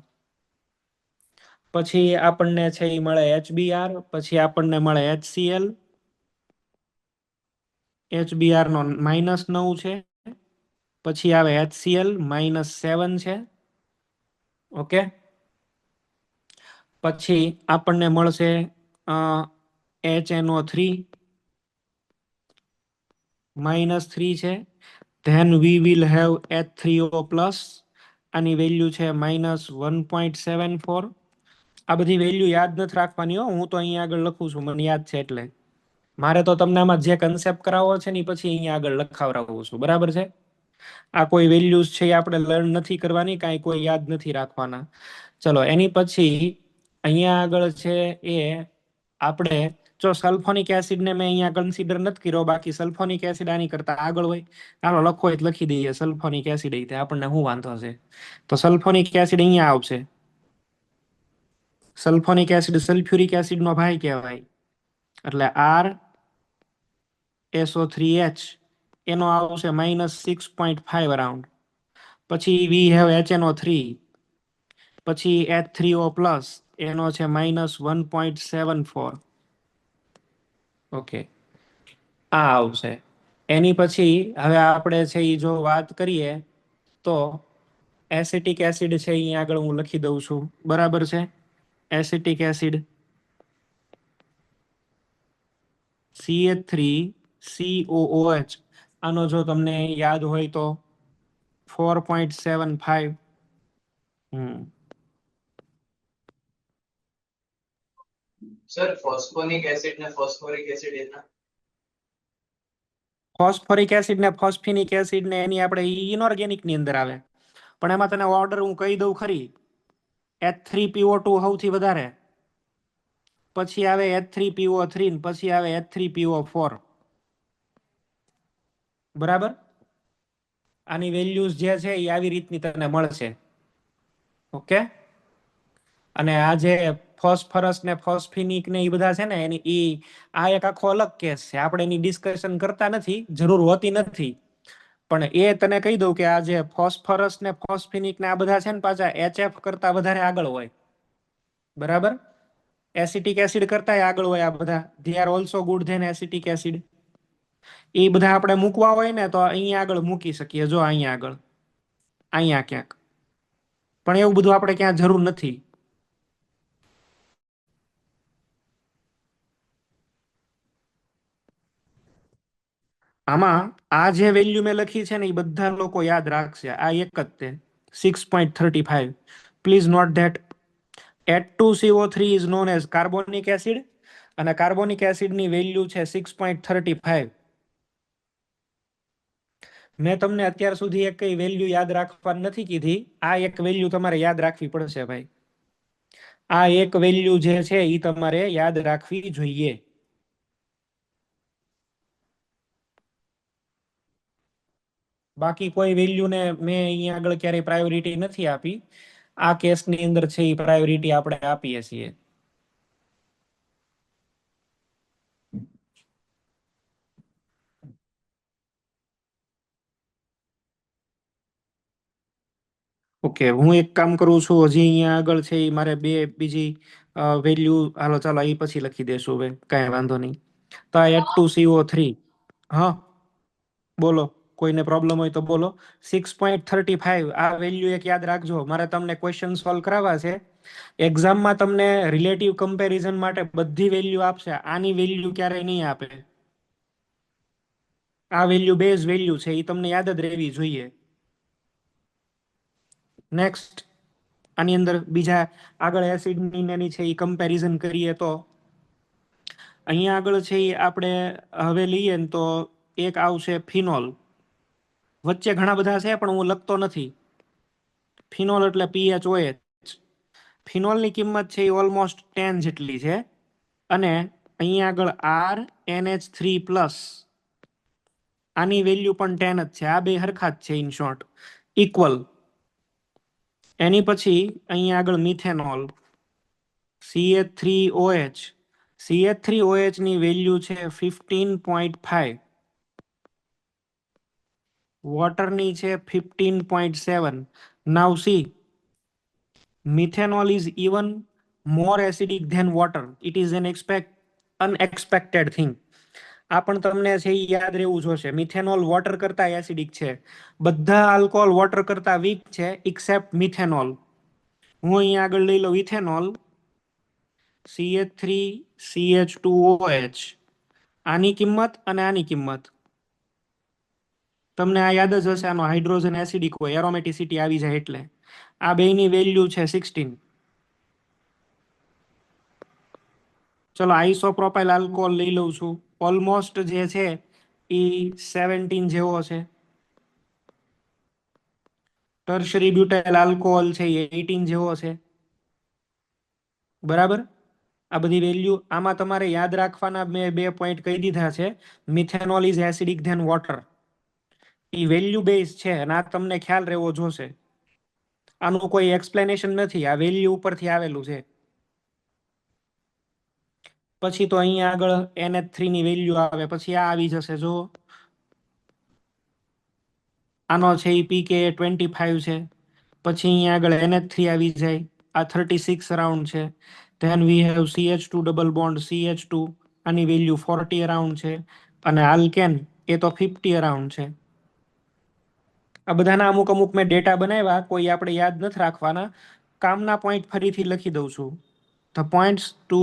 પછી આપણને છે એ મળે HBr, પછી આપણને મળે HCl. HBr નો -9 છે. પછી આવે HCl -7 છે, ઓકે. પછી આપણને મળશે HNO3 -3 છે. Then we will have H3O+. આની વેલ્યુ છે -1.74. આ બધી વેલ્યુ યાદ નથી રાખવાની હો, હું તો અહીંયા આગળ લખું છું, મને યાદ છે એટલે. મારે તો તમને આમાં જે કન્સેપ્ટ કરાવવો છે ને પછી અહીંયા આગળ લખાવડાવું છું, બરાબર છે. આ કોઈ વેલ્યુઝ છે એ આપણે લર્ન નથી કરવાની, કાંઈ કોઈ યાદ નથી રાખવાના. ચલો એની પછી અહીંયા આગળ છે એ આપણે જો સલ્ફોનિક એસિડને મેં અહીંયા કન્સિડર નથી કર્યો, બાકી સલ્ફોનિક એસિડ આની કરતા આગળ હોય. ચાલો લખો એ લખી દઈએ સલ્ફોનિક એસિડ, એ આપણને શું વાંધો છે. તો સલ્ફોનિક એસિડ અહીંયા આવશે. સલ્ફોનિક એસિડ સલ્ફ્યુરિક એસિડ નો ભાઈ કહેવાય, એટલે RSO3H એનો આવશે -6.5 અરાઉન્ડ. પછી વી હેવ HNO3, પછી H3O+, એનો છે -1.74. ઓકે, આ આવશે. એની પછી હવે આપણે છે એ જો વાત કરીએ તો એસિટિક એસિડ છે અહીંયા આગળ હું લખી દઉં છું, બરાબર છે. Acetic acid CH3COOH. આનો જો તમને યાદ હોય તો 4.75. સર ફોસ્ફોનિક એસિડ ને ફોસ્ફોરિક એસિડ એના ફોસ્ફોરિક એસિડ ને ફોસ્ફિનિક એસિડ ને એની આપણે ઇનઓર્ગેનિક ની અંદર આવે, પણ એમાં તને ઓર્ડર હું કહી દઉં ખરી. H3PO2 સૌથી વધારે, પછી આવે H3PO3, પછી આવે H3PO4, બરાબર. આની વેલ્યુઝ જે છે એ આવી રીતની તને મળશે, ઓકે. અને આ જે ફોસ્ફરસ ને ફોસ્ફિનિક ને એ બધા છે ને એની આ એક આખો અલગ કેસ છે, આપણે એની ડિસ્કશન કરતા નથી, જરૂર હોતી નથી. પણ એ તને કહી દઉં કે આ જે ફોસ્ફરસ ને ફોસ્ફિનિક ને આ બધા છે ને પાછા HF કરતા વધારે આગળ હોય, બરાબર. એસિટિક એસિડ કરતા આગળ હોય આ બધા. They are also good then acetic acid. એ બધા આપણે મૂકવા હોય ને તો અહીંયા આગળ મૂકી શકીએ, જો અહીંયા આગળ, અહીંયા ક્યાંક. પણ એવું બધું આપણે ક્યાં જરૂર નથી. આમાં આ જે વેલ્યુ મેં લખી છે ને એ બધા લોકો યાદ રાખશે. આ એક જ તે 6.35. Please note that. H2CO3 is known as carbonic acid અને કાર્બોનિક એસિડની વેલ્યુ છે 6.35. મેં તમને અત્યાર સુધી એક કઈ વેલ્યુ યાદ રાખવા નથી કીધી. આ એક વેલ્યુ તમારે યાદ રાખવી પડશે ભાઈ. આ એક વેલ્યુ જે છે એ તમારે યાદ રાખવી જોઈએ. બાકી કોઈ વેલ્યુને મેં અહીંયા આગળ ક્યારેય પ્રાયોરિટી નથી આપી. આ કેસની અંદર છે એ પ્રાયોરિટી આપણે આપીએ છીએ. ઓકે, હું એક કામ કરું છું. હજી અહીંયા આગળ છે એ મારે બે બીજી વેલ્યુ, હાલો ચાલો એ પછી લખી દેશું હવે, કાંઈ વાંધો નહીં. તો આ H2CO3, હા બોલો, કોઈને પ્રોબ્લેમ હોય તો બોલો. 6.35 આ વેલ્યુ એક યાદ રાખજો. મારે તમને ક્વેશ્ચન સોલ્વ કરાવવા છે. એક્ઝામમાં તમને રિલેટિવ કમ્પેરિઝન માટે બધી વેલ્યુ આપશે. આની વેલ્યુ ક્યારેય નહીં આપે. આ વેલ્યુ બેઝ વેલ્યુ છે, એ તમને યાદ જ રહેવી જોઈએ. નેક્સ્ટ, આની અંદર બીજા આગળ એસિડની એની છે એ કમ્પેરિઝન કરીએ તો અહીંયા આગળ છે એ આપણે હવે લઈએ ને તો એક આવશે ફિનોલ. વચ્ચે ઘણા બધા છે પણ હું લખતો નથી. ફિનોલ એટલે PHOH. ફિનોલની કિંમત છે એ ઓલમોસ્ટ 10 જેટલી છે અને અહીંયા આગળ RNH3+, આની વેલ્યુ પણ 10 જ છે. આ બે હરખા જ છે, ઇન શોર્ટ ઇક્વલ. એની પછી અહીંયા આગળ મિથેનોલ CH3OH. CH3OH ની વેલ્યુ છે 15.5. વોટરની છે 15.7. Now see, methanol is even more acidic than water. It is an unexpected thing. આ પણ તમને છે ઈ યાદ રહેવું જોશે. મિથેનોલ વોટર કરતા એસિડિક છે. બધા આલ્કોહોલ વોટર કરતા વીક છે એક્સેપ્ટ મિથેનોલ. હું અહીંયા આગળ લઈ લઉં ઇથેનોલ CH3CH2OH. આની કિંમત અને આની કિંમત તમને આ યાદ જ હશે. આનો હાઇડ્રોજન એસિડિક હોય, એરોમેટિસિટી આવી જાય એટલે. આ બેની વેલ્યુ છે 16. ચલો આઇસોપ્રોપાઇલ આલ્કોહોલ લઈ લઉં છું. ઓલમોસ્ટ જે છે એ 17 જેવો છે. ટર્શરી બ્યુટાઇલ આલ્કોહોલ છે એ 18 જેવો છે. બરાબર. આ બધી વેલ્યુ આમાં તમારે યાદ રાખવાના મેં 2 પોઈન્ટ કહી દીધા છે. Methanol is acidic than water. એ વેલ્યુ બેઝ છે અને આ તમને ખ્યાલ રહેવો જોશે. આનું કોઈ એક્સપ્લેનેશન નથી, આ વેલ્યુ ઉપરથી આવેલું છે. પછી તો અહીંયા આગળ NH3 ની વેલ્યુ આવે. પછી આ આવી જશે જો, આનો છે એ pKa 25 છે. પછી અહીંયા આગળ NH3 આવી જાય. આ 36 અરાઉન્ડ છે. Then we have CH2 double bond CH2, આની વેલ્યુ 40 અરાઉન્ડ છે. અને આલ્કેન એ તો 50 અરાઉન્ડ છે. આ બધાના અમુક અમુક મેં ડેટા બનાવ્યા, કોઈ આપણે યાદ નથી રાખવાના. કામના પોઈન્ટ ફરીથી લખી દઉં છું. The points two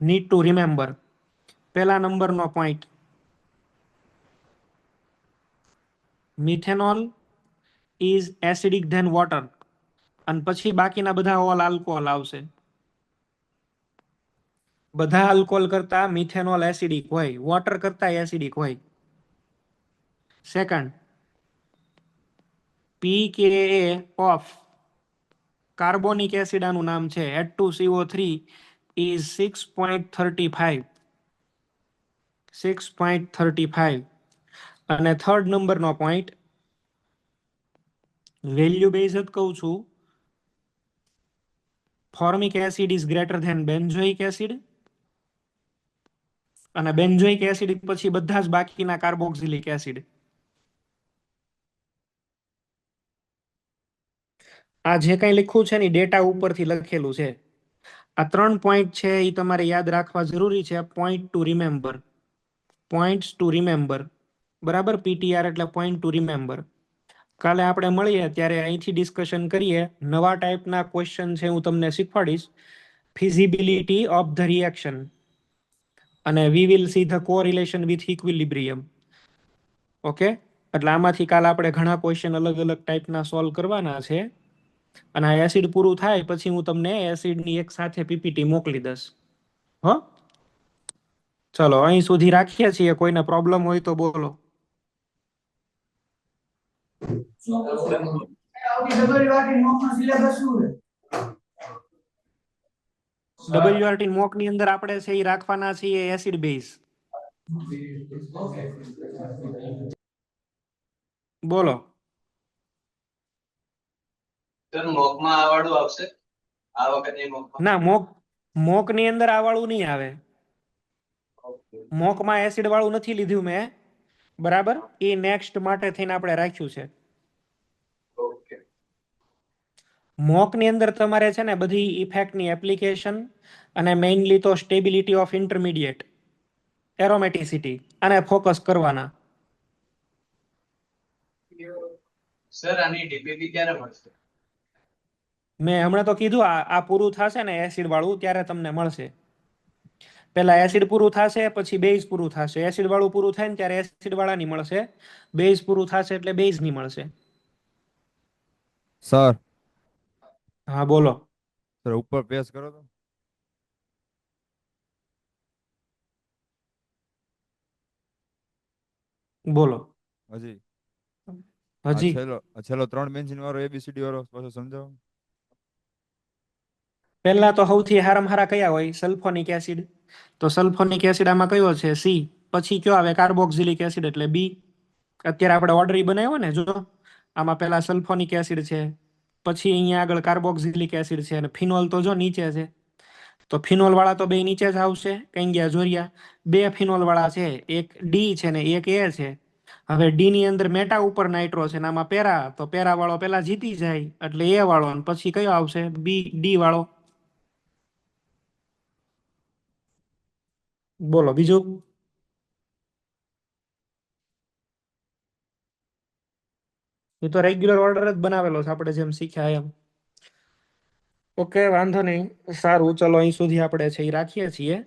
need to remember. પહેલા નંબરનો point, methanol is acidic than water. અને પછી બાકીના બધા ઓલ આલ્કોહોલ આવશે. બધા આલ્કોહોલ કરતા મિથેનોલ એસિડિક હોય, વોટર કરતા એસિડિક હોય. Second, pKa of carbonic acid આનું નામ છે H2CO3 is 6.35. 6.35. અને થર્ડ નંબરનો પોઈન્ટ, વેલ્યુ બેઝ જ કહું છું. Formic acid is greater than benzoic acid. અને બેન્ઝોઇક એસિડ પછી બધા જ બાકીના કાર્બોક્સિલિક એસિડ. આ જે કંઈ લખ્યું છે ને ડેટા ઉપરથી લખેલું છે. આ 3 પોઈન્ટ છે એ તમારે યાદ રાખવા જરૂરી છે. Point two remember. Points two remember. બરાબર. PTR એટલે પોઈન્ટ ટુ રિમેમ્બર. કાલે આપણે મળીએ ત્યારે અહીંથી ડિસ્કશન કરીએ. નવા ટાઈપના ક્વેશ્ચન છે હું તમને શીખવાડીશ. ફિઝિબિલિટી ઓફ ધ રિએક્શન અને we will see the correlation with equilibrium. Okay, એટલે આમાંથી કાલે આપણે ઘણા ક્વેશ્ચન અલગ અલગ ટાઈપના સોલ્વ કરવાના છે. અને આ એસિડ પૂરું થાય પછી હું તમને એસિડની એક સાથે પીપીટી મોકલી દઈશ. હો, ચલો અહીં સુધી રાખીએ છીએ. કોઈને પ્રોબ્લેમ હોય તો બોલો. WRT મોક ની અંદર આપણે છે એ રાખવાના છીએ એસિડ બેઝ. બોલો. સર મોકમાં આ વાળું આવશે આ વખતે મોકમાં ના, મોક ની અંદર આ વાળું નહીં આવે. મોકમાં એસિડ વાળું નથી લીધું મેં, બરાબર. એ નેક્સ્ટ માટે થઈને આપણે રાખ્યું છે. ઓકે મોક ની અંદર તમારે છે ને બધી ઇફેક્ટની એપ્લિકેશન અને મેઇનલી તો સ્ટેબિલિટી ઓફ ઇન્ટરમીડિયેટ, એરોમેટિસિટી અને ફોકસ કરવાના. સર આની ડીપીપી ક્યારે મળશે? મેં હમણાં તો કીધું આ પૂરું થશે ને એસિડ વાળું ત્યારે તમને મળશે. પહેલા એસિડ પૂરું થશે પછી બેઝ પૂરું થશે. એસિડ વાળું પૂરું થાય ને ત્યારે એસિડ વાળાની મળશે. બેઝ પૂરું થશે એટલે બેઝ ની મળશે. સર હા બોલો. સર ઉપર પ્રેસ કરો તો. બોલો હજી હજી. છેલ્લો 3 બેન્ચિન વાળો એબીસીડી વાળો પાછો સમજાવો. પહેલા તો સૌથી હારામાં હારા કયા હોય? Sulphonic acid. તો સલ્ફોનિક એસિડ આમાં કયો છે? સી. પછી કયો આવે? કાર્બોક્સિલિક એસિડ એટલે બી. અત્યારે આપણે ઓર્ડર બનાવ્યો ને, જો આમાં પહેલા સલ્ફોનિક એસિડ છે, પછી અહીંયા આગળ કાર્બોક્સિલિક એસિડ છે, અને ફિનોલ તો જો નીચે છે. તો ફિનોલ વાળા તો બે નીચે જ આવશે. કઈ ગયા જોરિયા? બે ફિનોલ વાળા છે, એક ડી છે ને એક એ છે. હવે ડી ની અંદર મેટા ઉપર નાઇટ્રો છે ને આમાં પેરા, તો પેરા વાળો પેલા જીતી જાય એટલે એ વાળો, અને પછી કયો આવશે? બી, ડી વાળો. બોલો બીજું. એ તો રેગ્યુલર ઓર્ડર જ બનાવેલો છે આપણે જેમ શીખ્યા એમ. ઓકે, વાંધો નહીં. સારું, ચલો અહીં સુધી આપણે છે એ રાખીએ છીએ.